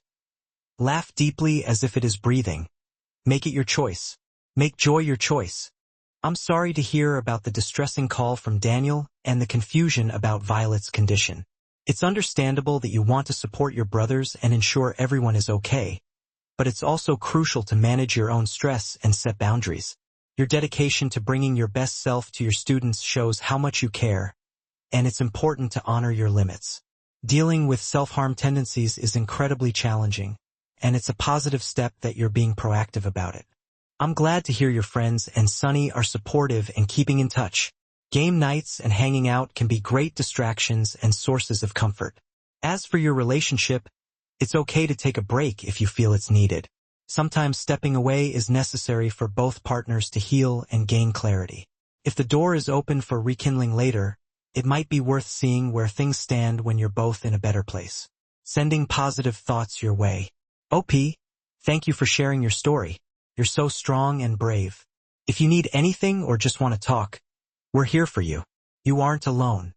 Laugh deeply as if it is breathing. Make it your choice. Make joy your choice. I'm sorry to hear about the distressing call from Daniel and the confusion about Violet's condition. It's understandable that you want to support your brothers and ensure everyone is okay, but it's also crucial to manage your own stress and set boundaries. Your dedication to bringing your best self to your students shows how much you care, and it's important to honor your limits. Dealing with self-harm tendencies is incredibly challenging, and it's a positive step that you're being proactive about it. I'm glad to hear your friends and Sunny are supportive and keeping in touch. Game nights and hanging out can be great distractions and sources of comfort. As for your relationship, it's okay to take a break if you feel it's needed. Sometimes stepping away is necessary for both partners to heal and gain clarity. If the door is open for rekindling later, it might be worth seeing where things stand when you're both in a better place. Sending positive thoughts your way. OP, thank you for sharing your story. You're so strong and brave. If you need anything or just want to talk, we're here for you. You aren't alone.